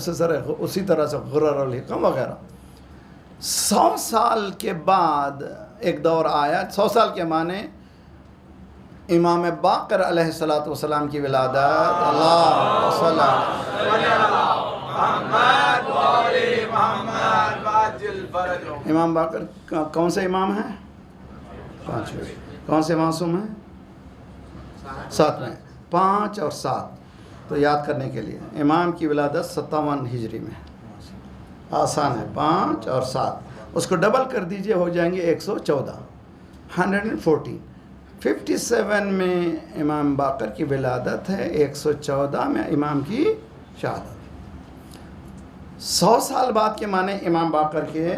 اسی طرح سے غرر الحکم وغیرہ. 100 سال کے بعد ایک دور آیا. 100 سال کے معنی امام باقر علیہ السلام کی ولادت. اللہ صلی اللہ. امام باقر کون سے امام ہیں؟ 5. کون سے معصوم ہیں؟ 7 میں. 5 اور 7 تو یاد کرنے کے لیے. امام کی ولادت 57 ہجری میں. آسان ہے، 5 اور 7 اس کو ڈبل کر دیجئے، ہو جائیں گے 114. 114. 57 میں امام باقر کی ولادت ہے، 114 میں امام کی شہادت. 100 سال بعد کے معنی امام باقر کے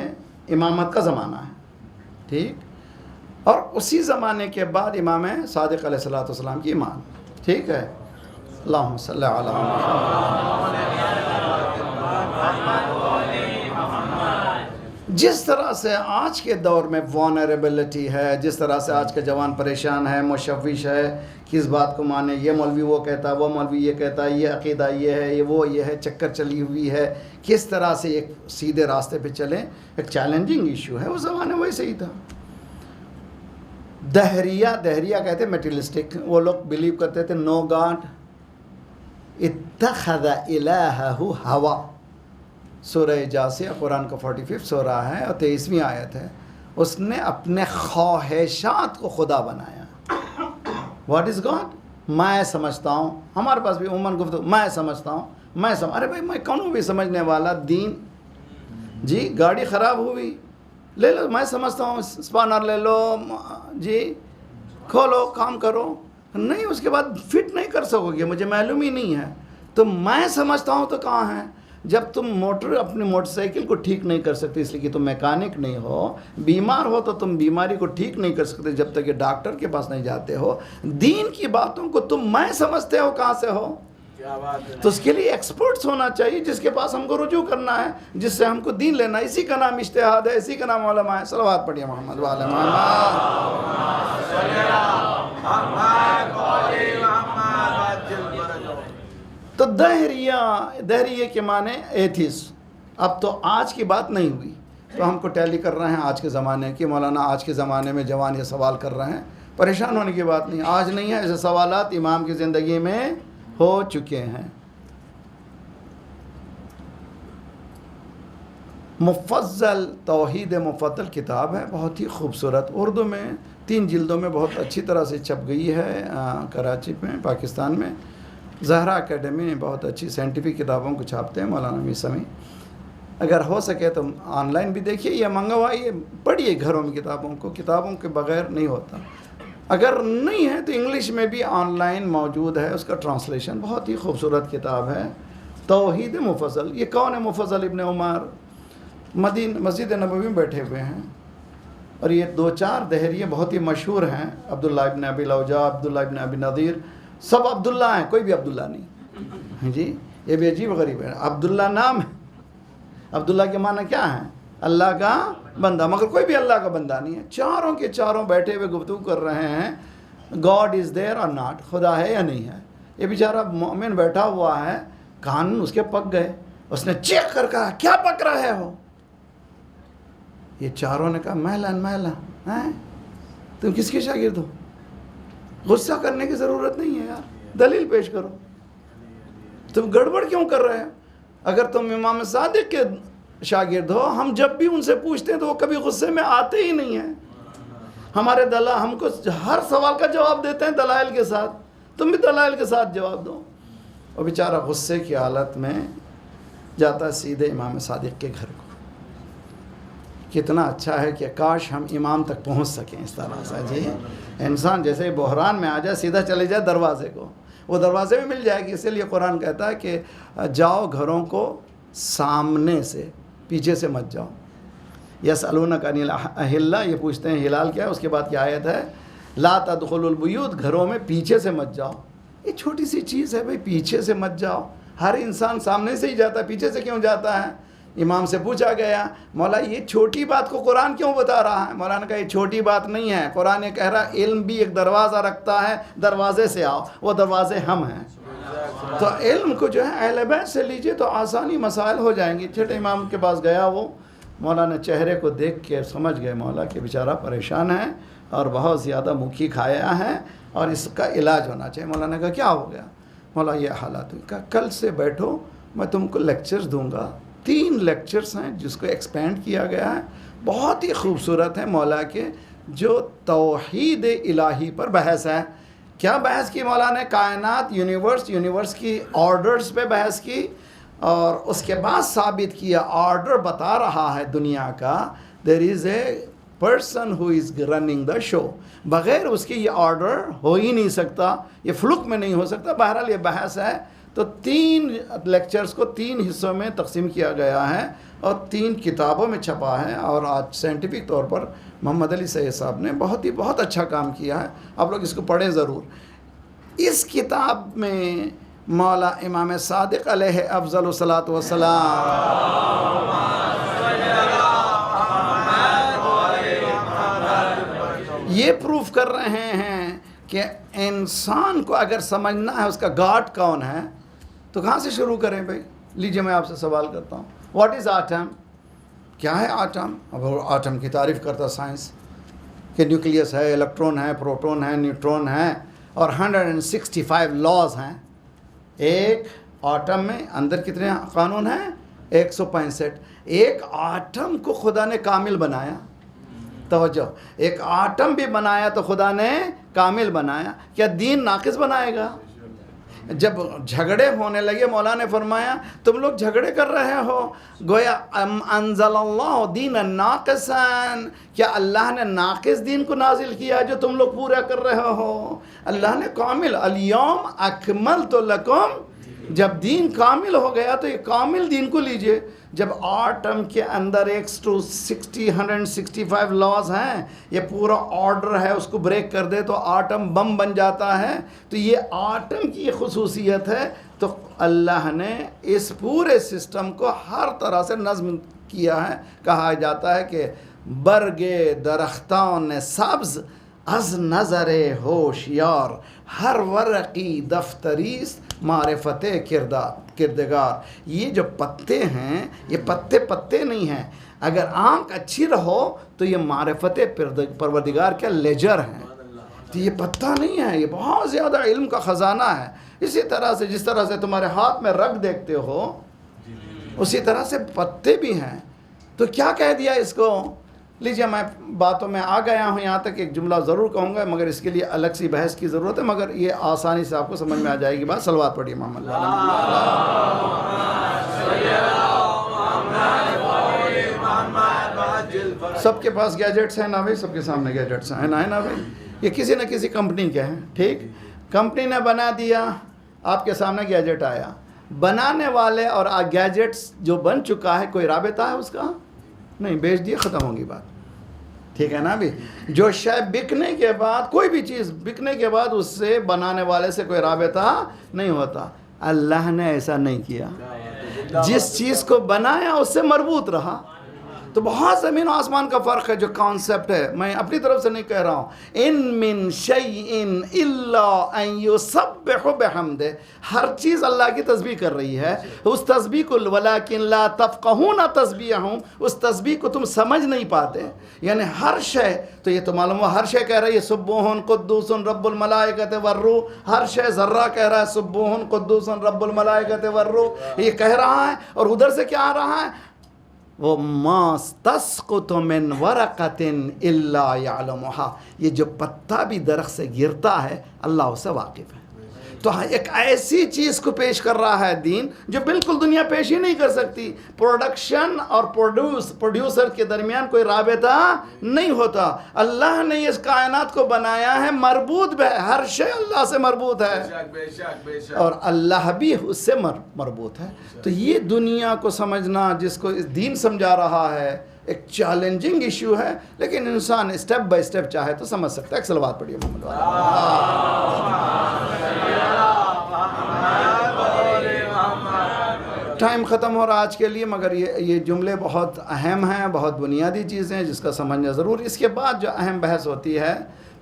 امامت کا زمانہ ہے. ٹھیک. اور اسی زمانے کے بعد امام صادق علیہ السلام کی ایمان. ٹھیک ہے. اللہم صلی علی محمد. جس طرح سے آج کے دور میں وانریبلٹی ہے، جس طرح سے آج کا جوان پریشان ہے، مشوش ہے، کس بات کو مانے، یہ مولوی وہ کہتا ہے، وہ مولوی یہ کہتا ہے، یہ عقیدہ یہ ہے، یہ وہ یہ ہے، چکر چلی ہوئی ہے، کس طرح سے ایک سیدھے راستے پہ چلیں، ایک چیلنجنگ ایشو ہے. اس زمانے ویسے ہی تھا. دہریہ کہتے ہیں میٹیریلسٹک. وہ لوگ بلیو کرتے تھے نو گاڈ، اتخذ الہہ ہوا. سورہ جاسیہ قرآن کا 45 سورہ ہے اور 23ویں آیت ہے. اس نے اپنے خواہشات کو خدا بنایا. What is God? میں سمجھتا ہوں. ہمارے پاس بھی عموماً گفتگو میں سمجھتا ہوں، ارے بھائی میں کون ہوں بھی سمجھنے والا؟ دین جی، گاڑی خراب ہوئی لے لو، میں سمجھتا ہوں اسپانر لے لو جی، کھولو کام کرو. نہیں، اس کے بعد فٹ نہیں کر سکو گے، مجھے معلوم ہی نہیں ہے. تو میں سمجھتا ہوں تو کہاں ہے؟ جب تم اپنی موٹر سائیکل کو ٹھیک نہیں کر سکتے اس لیے کہ تم میکینک نہیں ہو، بیمار ہو تو تم بیماری کو ٹھیک نہیں کر سکتے جب تک کہ ڈاکٹر کے پاس نہیں جاتے ہو. دین کی باتوں کو تم میں سمجھتے ہو کہاں سے ہو؟ تو اس کے لیے ایکسپرٹس ہونا چاہیے جس کے پاس ہم کو رجوع کرنا ہے، جس سے ہم کو دین لینا ہے. اسی کا نام اجتہاد ہے، اسی کا نام علماء ہے. صلوات پڑھیے محمد وعلی محمد. تو دہریہ کے معنی ایتھیس. اب تو آج کی بات نہیں ہوئی، تو ہم کو ٹیلی کر رہے ہیں آج کے زمانے کی. مولانا آج کے زمانے میں جوان یہ سوال کر رہے ہیں، پریشان ہونے کی بات نہیں. آج نہیں ہے، ایسے سوالات امام کی زندگی میں ہو چکے ہیں. مفضل توحید مفضل کتاب ہے، بہت ہی خوبصورت. اردو میں 3 جلدوں میں بہت اچھی طرح سے چھپ گئی ہے، کراچی میں، پاکستان میں. زہرا اکیڈمی میں بہت اچھی سائنٹیفک کتابوں کو چھاپتے ہیں مولانا امیر سمیع. اگر ہو سکے تو آن لائن بھی دیکھیے یا منگوائیے، پڑھیے گھروں میں کتابوں کو، کتابوں کے بغیر نہیں ہوتا. اگر نہیں ہے تو انگلش میں بھی آن لائن موجود ہے، اس کا ٹرانسلیشن بہت ہی خوبصورت کتاب ہے، توحید مفضل. یہ کون ہے مفضل ابن عمر؟ مسجد نبوی میں بیٹھے ہوئے ہیں، اور یہ 2-4 دہریے بہت ہی مشہور ہیں، عبداللہ ابن ابی لوجا، عبداللہ ابن ابی نذیر، سب عبداللہ ہیں، کوئی بھی عبداللہ نہیں. جی یہ بھی عجیب غریب ہے، عبداللہ نام ہے. عبداللہ کے معنی کیا ہے؟ اللہ کا بندہ، مگر کوئی بھی اللہ کا بندہ نہیں ہے. چاروں کے چاروں بیٹھے ہوئے گفتگو کر رہے ہیں، گاڈ از دیر اور ناٹ، خدا ہے یا نہیں ہے. یہ بیچارہ مومن بیٹھا ہوا ہے، کان اس کے پک گئے. اس نے چیک کر کہا کیا پک رہے ہو؟ یہ چاروں نے کہا محلہ تم کس کے شاگرد ہو؟ غصہ کرنے کی ضرورت نہیں ہے یار، دلیل پیش کرو. تم گڑبڑ کیوں کر رہے ہو؟ اگر تم امام صادق کے شاگرد ہو، ہم جب بھی ان سے پوچھتے ہیں تو وہ کبھی غصے میں آتے ہی نہیں ہیں. ہمارے ہم کو ہر سوال کا جواب دیتے ہیں دلائل کے ساتھ، تم بھی دلائل کے ساتھ جواب دو. اور بیچارہ غصے کی حالت میں جاتا ہے سیدھے امام صادق کے گھر کو. کتنا اچھا ہے کہ کاش ہم امام تک پہنچ سکیں اس طرح سے. جی انسان جیسے بحران میں آ جائے سیدھا چلے جائے دروازے کو، وہ دروازے میں مل جائے گی. اسی لیے قرآن کہتا ہے کہ جاؤ گھروں کو سامنے سے، پیچھے سے مت جاؤ. یسألونک عن الاحلہ، یہ پوچھتے ہیں ہلال کیا ہے. اس کے بعد کی آیت ہے لا تدخلوا البیوت، گھروں میں پیچھے سے مت جاؤ. یہ چھوٹی سی چیز ہے بھائی، پیچھے سے مت جاؤ. ہر انسان سامنے سے ہی جاتا ہے، پیچھے سے کیوں جاتا ہے؟ امام سے پوچھا گیا مولا یہ چھوٹی بات کو قرآن کیوں بتا رہا ہے؟ مولانا نے کہا یہ چھوٹی بات نہیں ہے، قرآن یہ کہہ رہا ہے علم بھی ایک دروازہ رکھتا ہے، دروازے سے آؤ. وہ دروازے ہم ہیں. تو علم کو جو ہے اہل بیت سے لیجئے تو آسانی مسائل ہو جائیں گی. چھٹے امام کے پاس گیا، وہ مولانا چہرے کو دیکھ کے سمجھ گئے مولا کہ بیچارہ پریشان ہے اور بہت زیادہ مکھی کھایا ہے اور اس کا علاج ہونا چاہیے. مولانا نے کہا کیا ہو گیا؟ مولا یہ حالات ہوئی. کہا کل سے بیٹھو، میں تم کو لیکچرز دوں گا. 3 لیکچرز ہیں جس کو ایکسپینڈ کیا گیا ہے، بہت ہی خوبصورت ہے مولا کے، جو توحید الہی پر بحث ہے. کیا بحث کی مولا نے؟ کائنات، یونیورس کی آرڈرز پہ بحث کی، اور اس کے بعد ثابت کیا آرڈر بتا رہا ہے دنیا کا دیر از a person who is running the شو. بغیر اس کے یہ آرڈر ہو ہی نہیں سکتا، یہ فلک میں نہیں ہو سکتا. بہرحال یہ بحث ہے. تو 3 لیکچرز کو 3 حصوں میں تقسیم کیا گیا ہے اور 3 کتابوں میں چھپا ہے. اور آج سائنٹیفک طور پر محمد علی سید صاحب نے بہت اچھا کام کیا ہے. آپ لوگ اس کو پڑھیں ضرور. اس کتاب میں مولا امام صادق علیہ افضل الصلاۃ والسلام یہ پروف کر رہے ہیں کہ انسان کو اگر سمجھنا ہے اس کا گاڈ کون ہے تو کہاں سے شروع کریں بھائی؟ لیجئے میں آپ سے سوال کرتا ہوں، واٹ از آٹم؟ کیا ہے آٹم؟ اب آٹم کی تعریف کرتا سائنس کہ نیوکلیس ہے، الیکٹرون ہے، پروٹون ہے، نیوٹرون ہے، اور 165 لاز ہیں. ایک آٹم میں اندر کتنے قانون ہیں؟ 165. ایک آٹم کو خدا نے کامل بنایا. توجہ، ایک آٹم بھی بنایا تو خدا نے کامل بنایا. کیا دین ناقص بنائے گا؟ جب جھگڑے ہونے لگے مولا نے فرمایا تم لوگ جھگڑے کر رہے ہو، گویا انزل اللہ دین ناقصا، کیا اللہ نے ناقص دین کو نازل کیا جو تم لوگ پورا کر رہے ہو؟ اللہ نے کامل، الیوم اکملت لکم. جب دین کامل ہو گیا تو یہ کامل دین کو لیجئے. جب آٹم کے اندر 165 لاز ہیں، یہ پورا آرڈر ہے، اس کو بریک کر دے تو آٹم بم بن جاتا ہے. تو یہ آٹم کی خصوصیت ہے. تو اللہ نے اس پورے سسٹم کو ہر طرح سے نظم کیا ہے. کہا جاتا ہے کہ برگ درختان سبز از نظر ہوشیار، ہر ورقی دفتریست معرفت کردگار. یہ جو پتے ہیں یہ پتے نہیں ہیں. اگر آنکھ اچھی رہو تو یہ معرفت پروردگار کا لیجر ہیں. تو یہ پتہ نہیں ہے، یہ بہت زیادہ علم کا خزانہ ہے. اسی طرح سے جس طرح سے تمہارے ہاتھ میں رگ دیکھتے ہو اسی طرح سے پتے بھی ہیں. تو کیا کہہ دیا اس کو لیجیے میں باتوں میں آ گیا ہوں، یہاں تک ایک جملہ ضرور کہوں گا، مگر اس کے لیے الگ سی بحث کی ضرورت ہے، مگر یہ آسانی سے آپ کو سمجھ میں آ جائے گی بات. صلوات پڑھیے محمد. سب کے پاس گیجٹس ہیں نا بھائی، سب کے سامنے گیجٹس ہیں نا بھائی. یہ کسی نہ کسی کمپنی کے ہیں، ٹھیک. کمپنی نے بنا دیا، آپ کے سامنے گیجٹ آیا. بنانے والے اور گیجٹس جو بن چکا ہے کوئی رابطہ ہے اس کا؟ نہیں، بیچ دیا، ختم ہوگی بات. ٹھیک ہے نا بھی. جو شے بکنے کے بعد، کوئی بھی چیز بکنے کے بعد اس سے بنانے والے سے کوئی رابطہ نہیں ہوتا. اللہ نے ایسا نہیں کیا، جس چیز کو بنایا اس سے مربوط رہا. تو بہت زمین و آسمان کا فرق ہے جو کانسیپٹ ہے. میں اپنی طرف سے نہیں کہہ رہا ہوں. ان من شیء الا ان یسبح بحمدہ، ہر چیز اللہ کی تسبیح کر رہی ہے. اس تسبیح کو ولکن لا تفقہون تسبیحہم، اس تسبیح کو تم سمجھ نہیں پاتے. یعنی ہر شے، تو یہ تو معلوم ہو ہر شے کہہ رہا ہے یہ سبوح قدوس رب الملائکۃ والروح. ہر شے ذرہ کہہ رہا ہے سبوح قدوس رب الملائکۃ والروح، یہ کہہ رہا ہے. اور ادھر سے کیا آ رہا ہے؟ وہ ما تسقط من ورقۃ الا یعلمھا، یہ جو پتا بھی درخت سے گرتا ہے اللہ اسے واقف ہے. تو ایک ایسی چیز کو پیش کر رہا ہے دین جو بالکل دنیا پیش ہی نہیں کر سکتی. پروڈکشن اور پروڈیوسر کے درمیان کوئی رابطہ نہیں ہوتا. اللہ نے اس کائنات کو بنایا ہے مربوط ہے، ہر شے اللہ سے مربوط ہے اور اللہ بھی اس سے مربوط ہے. تو یہ دنیا کو سمجھنا، جس کو دین سمجھا رہا ہے، ایک چیلنجنگ ایشو ہے، لیکن انسان اسٹیپ بائی اسٹیپ چاہے تو سمجھ سکتا ہے. ایک صلوات پڑھیے محمد ٹائم ختم ہو رہا آج کے لیے، مگر یہ جملے بہت اہم ہیں، بہت بنیادی چیزیں جس کا سمجھنا ضرور. اس کے بعد جو اہم بحث ہوتی ہے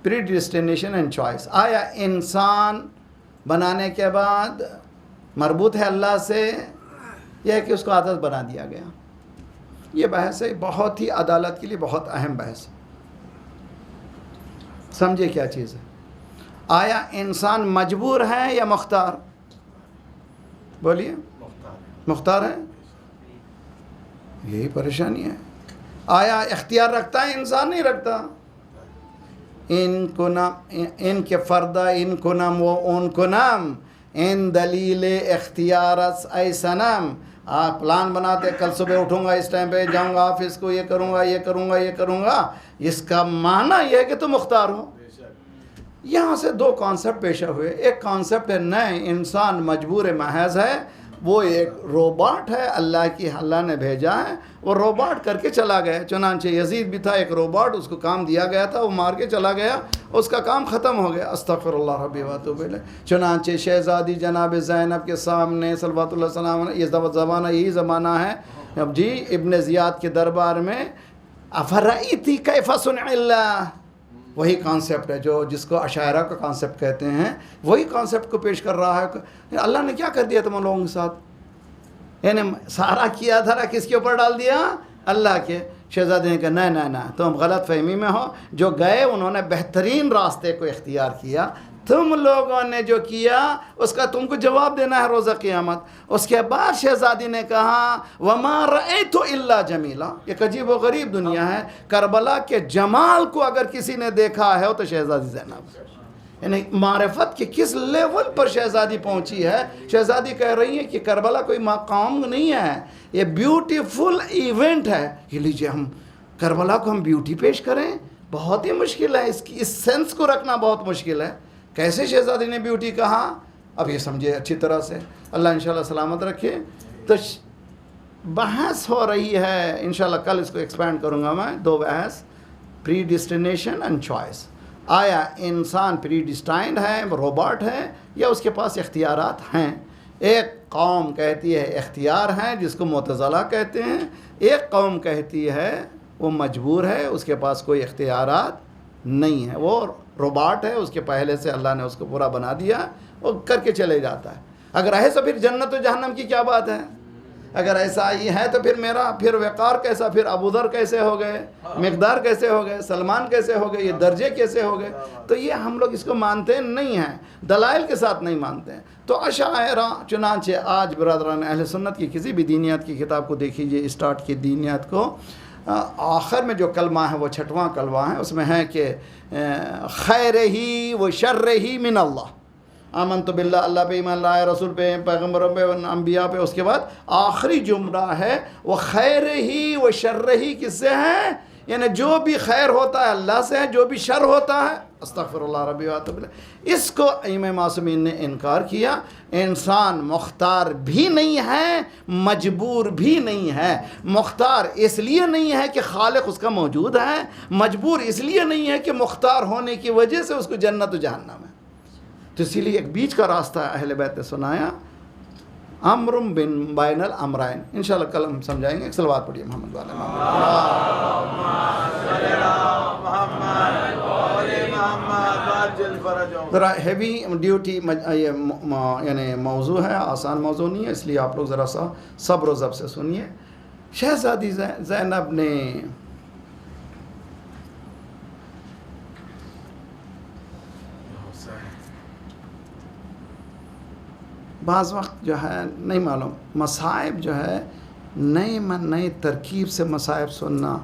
پری ڈیسٹینیشن اینڈ چوائس. آیا انسان بنانے کے بعد مربوط ہے اللہ سے، یہ ہے کہ اس کو عادت بنا دیا گیا؟ یہ بحث ہے بہت ہی عدالت کے لیے بہت اہم بحث. سمجھے کیا چیز ہے؟ آیا انسان مجبور ہے یا مختار؟ بولیے. مختار ہے، یہی پریشانی ہے. آیا اختیار رکھتا ہے انسان؟ نہیں رکھتا. ان کے فردہ ان کنم و اون کنم ان دلیل اختیارت ای سنم. آپ پلان بناتے کل صبح اٹھوں گا اس ٹائم پہ جاؤں گا آفس کو، یہ کروں گا یہ کروں گا یہ کروں گا، اس کا معنی یہ ہے کہ تم مختار ہو. یہاں سے دو کانسیپٹ پیش ہوئے. ایک کانسیپٹ ہے نئے انسان مجبور محض ہے، وہ ایک روباٹ ہے اللہ نے بھیجا ہے، وہ روباٹ کر کے چلا گیا. چنانچہ یزید بھی تھا ایک روباٹ، اس کو کام دیا گیا تھا، وہ مار کے چلا گیا، اس کا کام ختم ہو گیا. استغفر اللہ ربی واتوب الیہ. چنانچہ شہزادی جناب زینب کے سامنے صلوات اللہ السلام، یہ زمانہ یہی زمانہ ہے اب جی ابن زیاد کے دربار میں افرأیتی کیف صنع اللہ، وہی کانسیپٹ ہے جس کو اشاعرہ کا کانسیپٹ کہتے ہیں، وہی کانسیپٹ کو پیش کر رہا ہے. اللہ نے کیا کر دیا تم لوگوں کے ساتھ؟ یعنی سارا کیا دھرا کس کے اوپر ڈال دیا؟ اللہ کے. شہزادے نے کہا نہ تم غلط فہمی میں ہو. جو گئے انہوں نے بہترین راستے کو اختیار کیا، تم لوگوں نے جو کیا اس کا تم کو جواب دینا ہے روزہ قیامت. اس کے بعد شہزادی نے کہا وما رأیت الا جمیلا. ایک عجیب و غریب دنیا ہے. کربلا کے جمال کو اگر کسی نے دیکھا ہے تو شہزادی زینب. یعنی معرفت کے کس لیول پر شہزادی پہنچی ہے. شہزادی کہہ رہی ہے کہ کربلا کوئی مقام نہیں ہے، یہ بیوٹیفل ایونٹ ہے. یہ لیجیے ہم کربلا کو ہم بیوٹی پیش کریں، بہت ہی مشکل ہے. اس سینس کو رکھنا بہت مشکل ہے. کیسے شہزادی نے بیوٹی کہا؟ اب یہ سمجھے اچھی طرح سے. اللہ انشاءاللہ سلامت رکھے. تو بحث ہو رہی ہے، انشاءاللہ کل اس کو ایکسپینڈ کروں گا میں. دو بحث، پری ڈیسٹینیشن اینڈ چوائس. آیا انسان پری ڈیسٹائنڈ ہے، روباٹ ہے، یا اس کے پاس اختیارات ہیں؟ ایک قوم کہتی ہے اختیار ہیں، جس کو معتزلہ کہتے ہیں. ایک قوم کہتی ہے وہ مجبور ہے، اس کے پاس کوئی اختیارات نہیں ہے، وہ روباٹ ہے، اس کے پہلے سے اللہ نے اس کو پورا بنا دیا، وہ کر کے چلے جاتا ہے. اگر ایسا پھر جنت و جہنم کی کیا بات ہے؟ اگر ایسا ہی ہے تو پھر وقار کیسا، پھر ابو ذر کیسے ہو گئے، مقدار کیسے ہو گئے، سلمان کیسے ہو گئے، یہ درجے کیسے ہو گئے؟ تو یہ ہم لوگ اس کو مانتے نہیں ہیں، دلائل کے ساتھ نہیں مانتے ہیں. تو اشاعرہ، چنانچہ آج برادران اہل سنت کی کسی بھی دینیات کی کتاب کو دیکھیے، اسٹارٹ کی دینیات کو، آخر میں جو کلمہ ہے وہ 6واں کلمہ ہے، اس میں ہے کہ خیر ہی و شر ہی من اللہ، آمنت باللہ، اللہ پہ ایمان لائے، رسول پہ، پیغمبروں پہ، انبیاء پہ. اس کے بعد آخری جملہ ہے وہ خیر ہی و شر ہی کس سے ہے؟ یعنی جو بھی خیر ہوتا ہے اللہ سے ہے، جو بھی شر ہوتا ہے استغفر اللہ ربی واتوب الیہ. اس کو ائمہ معصومین نے انکار کیا. انسان مختار بھی نہیں ہے، مجبور بھی نہیں ہے. مختار اس لیے نہیں ہے کہ خالق اس کا موجود ہے، مجبور اس لیے نہیں ہے کہ مختار ہونے کی وجہ سے اس کو جنت و جہنم ہے. تو اسی لیے ایک بیچ کا راستہ اہل بیت نے سنایا، امر بین الامرین. انشاءاللہ کل ہم سمجھائیں گے. ایک صلوات پڑھیے محمد والے ذرا ہیوی ڈیوٹی یعنی موضوع ہے، آسان موضوع نہیں ہے، اس لیے آپ لوگ ذرا سا صبر و ضبط سے سنیے. شہزادی زینب نے بعض وقت جو ہے نہیں معلوم، مصائب جو ہے نئی ترکیب سے مصائب سننا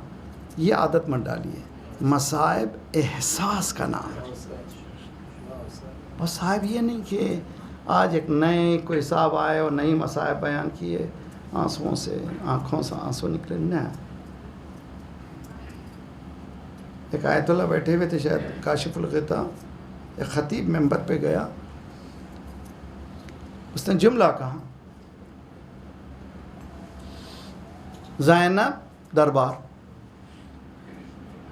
یہ عادت مت ڈالیے. مصائب احساس کا نام ہے. مصائب یہ نہیں کہ آج ایک نئے کوئی صاحب آئے اور نئی مصائب بیان کیے، آنسوؤں سے آنکھوں سے آنسو نکلے. نہ، ایک آیت اللہ بیٹھے ہوئے تھے شاید کاشف الغطا، ایک خطیب منبر پہ گیا، اس نے جملہ کہا، زینب دربار.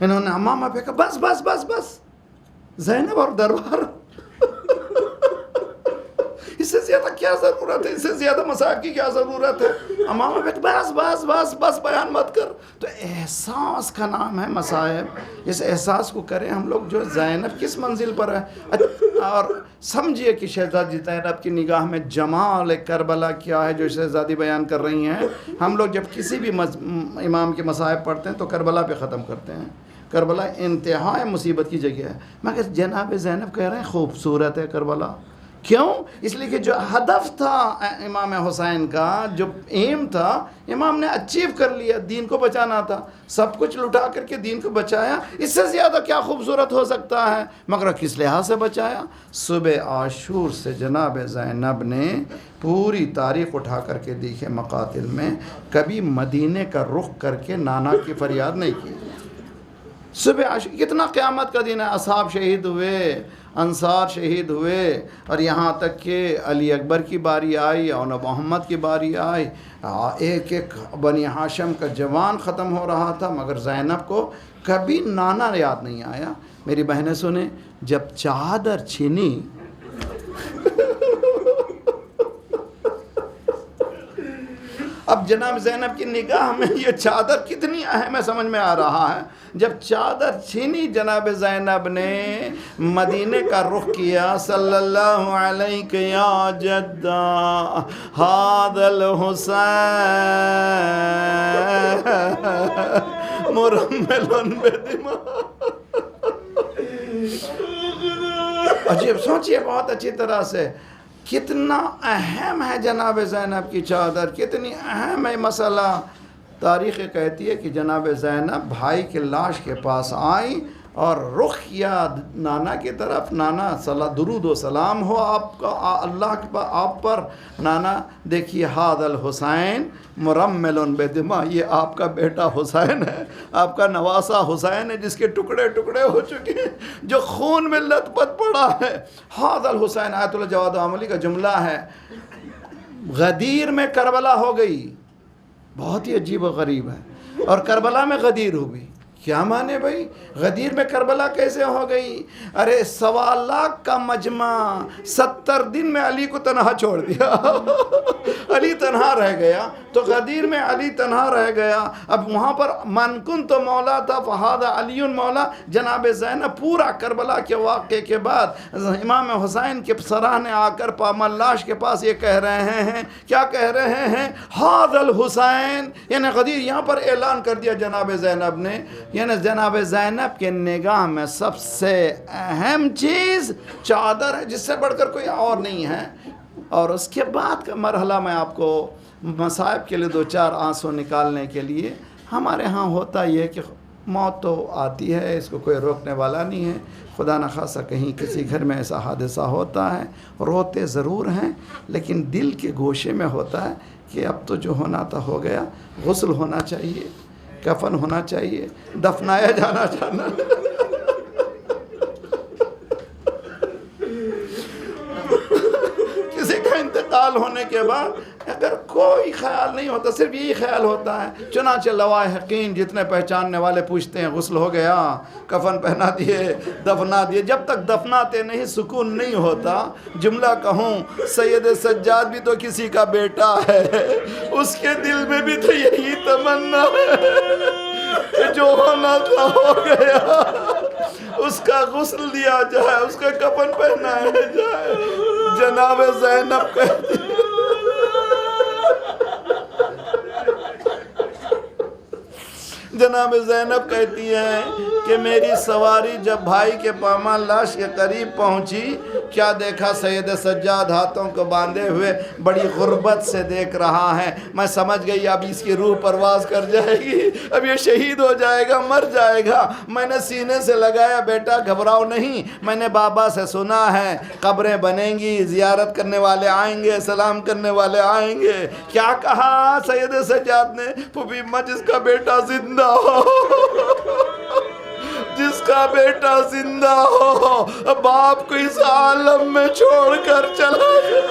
انہوں نے امامہ پہ کہا بس بس بس بس، زینب اور دربار اس سے زیادہ کیا ضرورت ہے، اس سے زیادہ مصائب کی کیا ضرورت ہے. امامہ پہ بس بس بس بس بیان مت کر. تو احساس کا نام ہے مصائب. اس احساس کو کریں ہم لوگ جو زینب کس منزل پر ہے، اور سمجھیے کہ شہزادی زینب کی نگاہ میں جمال کربلا کیا ہے جو شہزادی بیان کر رہی ہیں. ہم لوگ جب کسی بھی امام کے مصائب پڑھتے ہیں تو کربلا پہ ختم کرتے ہیں. کربلا انتہائی مصیبت کی جگہ ہے، مگر جناب زینب کہہ رہے ہیں خوبصورت ہے کربلا. کیوں؟ اس لیے کہ جو ہدف تھا امام حسین کا، جو ایم تھا، امام نے اچیو کر لیا. دین کو بچانا تھا، سب کچھ لٹا کر کے دین کو بچایا. اس سے زیادہ کیا خوبصورت ہو سکتا ہے؟ مگر کس لحاظ سے بچایا؟ صبح عاشور سے جناب زینب نے پوری تاریخ اٹھا کر کے دیکھے مقاتل میں، کبھی مدینے کا رخ کر کے نانا کی فریاد نہیں کی. صبح عاشور کتنا قیامت کا دن ہے. اصحاب شہید ہوئے، انصار شہید ہوئے، اور یہاں تک کہ علی اکبر کی باری آئی اور محمد کی باری آئی. ایک ایک بنی ہاشم کا جوان ختم ہو رہا تھا، مگر زینب کو کبھی نانا یاد نہیں آیا. میری بہنیں سنیں، جب چادر چھینی اب جناب زینب کی نگاہ میں یہ چادر کتنی اہم ہے سمجھ میں آ رہا ہے. جب چادر چھینی جناب زینب نے، مدینے کا رخ کیا. صلی اللہ علیہ یا جدہ ھذا الحسین مرمل بدماء. عجیب، سوچئے بہت اچھی طرح سے کتنا اہم ہے جناب زینب کی چادر، کتنی اہم ہے مسئلہ. تاریخ کہتی ہے کہ جناب زینب بھائی کی لاش کے پاس آئی اور رخ کیا نانا کی طرف. نانا درود و سلام ہو آپ کا اللہ کے آپ پر. نانا دیکھیے، ھذا الحسین مرمل بدماء، یہ آپ کا بیٹا حسین ہے، آپ کا نواسہ حسین ہے جس کے ٹکڑے ٹکڑے ہو چکے ہیں، جو خون میں لت پت پڑا ہے. ھذا الحسین آیت اللہ جواد عملی کا جملہ ہے. غدیر میں کربلا ہو گئی، بہت ہی عجیب و غریب ہے. اور کربلا میں غدیر ہوئی، کیا مانے بھائی؟ غدیر میں کربلا کیسے ہو گئی؟ ارے 1.25 لاکھ کا مجمع 70 دن میں علی کو تنہا چھوڑ دیا. علی تنہا رہ گیا، تو غدیر میں علی تنہا رہ گیا. اب وہاں پر من کنت مولا تھا فہذا علی مولا. جناب زینب پورا کربلا کے واقعے کے بعد امام حسین کے سراہنے آ کر پامال لاش کے پاس یہ کہہ رہے ہیں، کیا کہہ رہے ہیں؟ ھذا الحسین. یعنی غدیر یہاں پر اعلان کر دیا جناب زینب نے. یعنی جناب زینب کے نگاہ میں سب سے اہم چیز چادر ہے، جس سے بڑھ کر کوئی اور نہیں ہے. اور اس کے بعد کا مرحلہ میں آپ کو مصائب کے لیے 2-4 آنسو نکالنے کے لیے ہمارے ہاں ہوتا یہ کہ موت تو آتی ہے، اس کو کوئی روکنے والا نہیں ہے، خدا نخواستہ کہیں کسی گھر میں ایسا حادثہ ہوتا ہے، روتے ضرور ہیں لیکن دل کے گوشے میں ہوتا ہے کہ اب تو جو ہونا تھا ہو گیا، غسل ہونا چاہیے، کفن ہونا چاہیے، دفنایا جانا چاہیے۔ کسی کا انتقال ہونے کے بعد اگر کوئی خیال نہیں ہوتا، صرف یہی خیال ہوتا ہے، چنانچہ لواحقین جتنے پہچاننے والے پوچھتے ہیں غسل ہو گیا، کفن پہنا دیے، دفنا دیے، جب تک دفناتے نہیں سکون نہیں ہوتا۔ جملہ کہوں، سید سجاد بھی تو کسی کا بیٹا ہے، اس کے دل میں بھی تو یہی تمنا ہے کہ جو ہونا تھا ہو گیا، اس کا غسل دیا جائے، اس کا کفن پہنایا جائے۔ جناب زینب کہتی جناب زینب کہتی ہیں کہ میری سواری جب بھائی کے پامال لاش کے قریب پہنچی، کیا دیکھا سید سجاد ہاتھوں کو باندھے ہوئے بڑی غربت سے دیکھ رہا ہے۔ میں سمجھ گئی اب اس کی روح پرواز کر جائے گی، اب یہ شہید ہو جائے گا، مر جائے گا۔ میں نے سینے سے لگایا، بیٹا گھبراؤ نہیں، میں نے بابا سے سنا ہے قبریں بنیں گی، زیارت کرنے والے آئیں گے، سلام کرنے والے آئیں گے۔ کیا کہا سید سجاد نے؟ پھوپھی اماں جس کا بیٹا زندہ ہو، جس کا بیٹا زندہ ہو، باپ کو اس عالم میں چھوڑ کر چلا جائے۔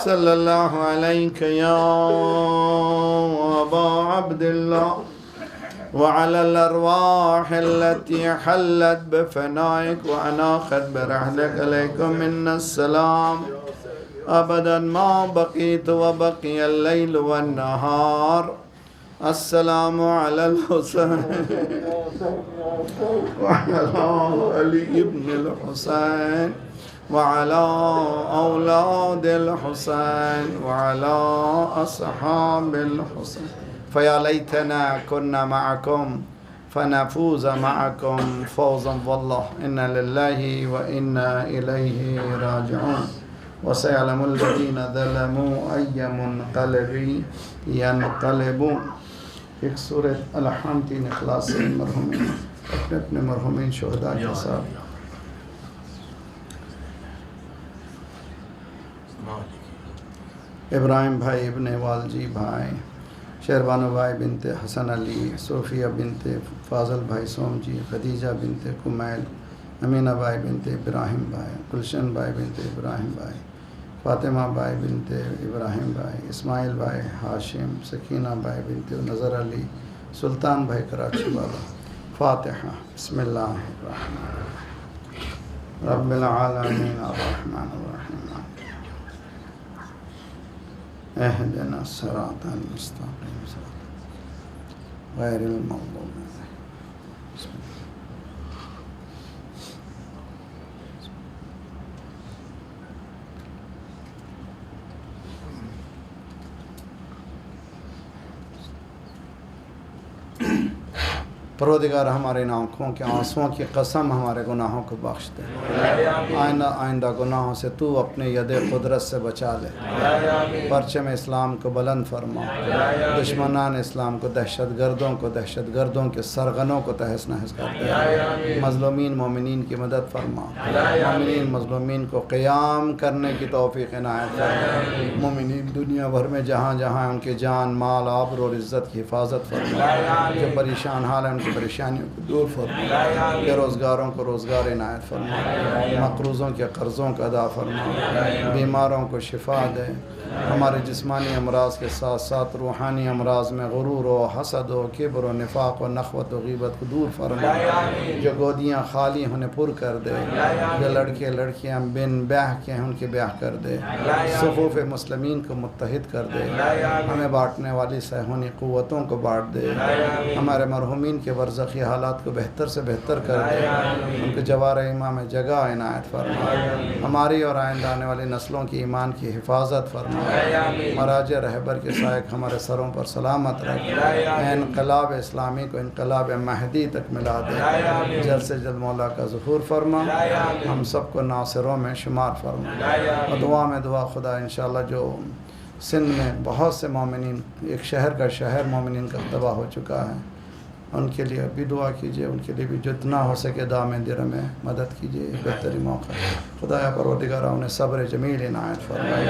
صلی اللہ علیہ یا ابا عبداللہ وعلى الأرواح التي حلت بفنائك وأناخت برحلك عليكم منا السلام أبدا ما بقيت وبقي الليل والنهار. السلام على الحسين وعلى علي بن الحسين وعلى أولاد الحسين وعلى أصحاب الحسين. فيا ليتنا كنا معكم فنفوز معكم فوزا والله. إنا لله وإنا إليه راجعون. وسيعلم الذين ظلموا أي منقلب ينقلبون. ایک سورة الحمد اخلاص مرحومین اپنے مرحومین شہداء کے ساتھ ابراہیم بھائی ابن والجی بھائی، شہربانو بھائی بنت حسن علی، صوفیہ بنت فاضل بھائی سوم جی، خدیجہ بنت کمیل، امینہ بھائی بنت ابراہیم بھائی، گلشن بھائی بنت ابراہیم بھائی، فاطمہ بھائی بنت ابراہیم بھائی، اسماعیل بھائی ہاشم، سکینہ بھائی بنت نظر علی، سلطان بھائی کراچی والا۔ فاتحہ۔ بسم اللہ الرحمن الرحیم رب العالمین الرحمن الرحیم اہدنا الصراط المستقیم غیر المغضوب علیہم۔ بسم اللہ۔ پروردگار ہمارے ان آنکھوں کے آنسوؤں کی قسم ہمارے گناہوں کو بخش دے، آئندہ گناہوں سے تو اپنے ید قدرت سے بچا لے، پرچم اسلام کو بلند فرما، دشمنان اسلام کو، دہشت گردوں کے سرغنوں کو تہس نہس کر دے، مظلومین مومنین کی مدد فرما، مومنین مظلومین کو قیام کرنے کی توفیق عنایت فرما، مومنین دنیا بھر میں جہاں جہاں ان کے جان مال آبرو اور عزت کی حفاظت فرما، جو پریشان حال ہیں ان کی پریشانیوں کو دور فرما، بے روزگاروں کو روزگار عنایت فرما، مقروضوں کے قرضوں کا ادا فرما، بیماروں کو شفا دے، ہمارے جسمانی امراض کے ساتھ ساتھ روحانی امراض میں غرور و حسد و کبر و نفاق و نخوت و غیبت کو دور فرما، جو گودیاں خالی انہیں پر کر دے، جو لڑکے لڑکیاں بن بیاہ کے ہیں ان کے بیاہ کر دے، صفوف مسلمین کو متحد کر دے، ہمیں بانٹنے والی سہونی قوتوں کو بانٹ دے، ہمارے مرحومین کے برزخی حالات کو بہتر سے بہتر کر دے، ان کے جوار ایمان میں جگہ عنایت فرما، ہماری اور آئندہ آنے والی نسلوں کی ایمان کی حفاظت فرما، مراجع رہبر کے سائق ہمارے سروں پر سلامت رکھ، انقلاب اسلامی کو انقلاب مہدی تک ملا دے، جلد سے جلد مولا کا ظہور فرما، ہم سب کو ناصروں میں شمار فرما، اور دعا میں دعا خدا انشاءاللہ جو سندھ میں بہت سے مومنین، ایک شہر کا شہر مومنین کا تباہ ہو چکا ہے، ان کے لیے بھی دعا کیجئے، ان کے لیے بھی جتنا ہو سکے دام دیر میں مدد کیجئے، بہترین موقع ہے۔ خدایا پروردگارہ انہیں صبر جمیل عنایت فرمائے۔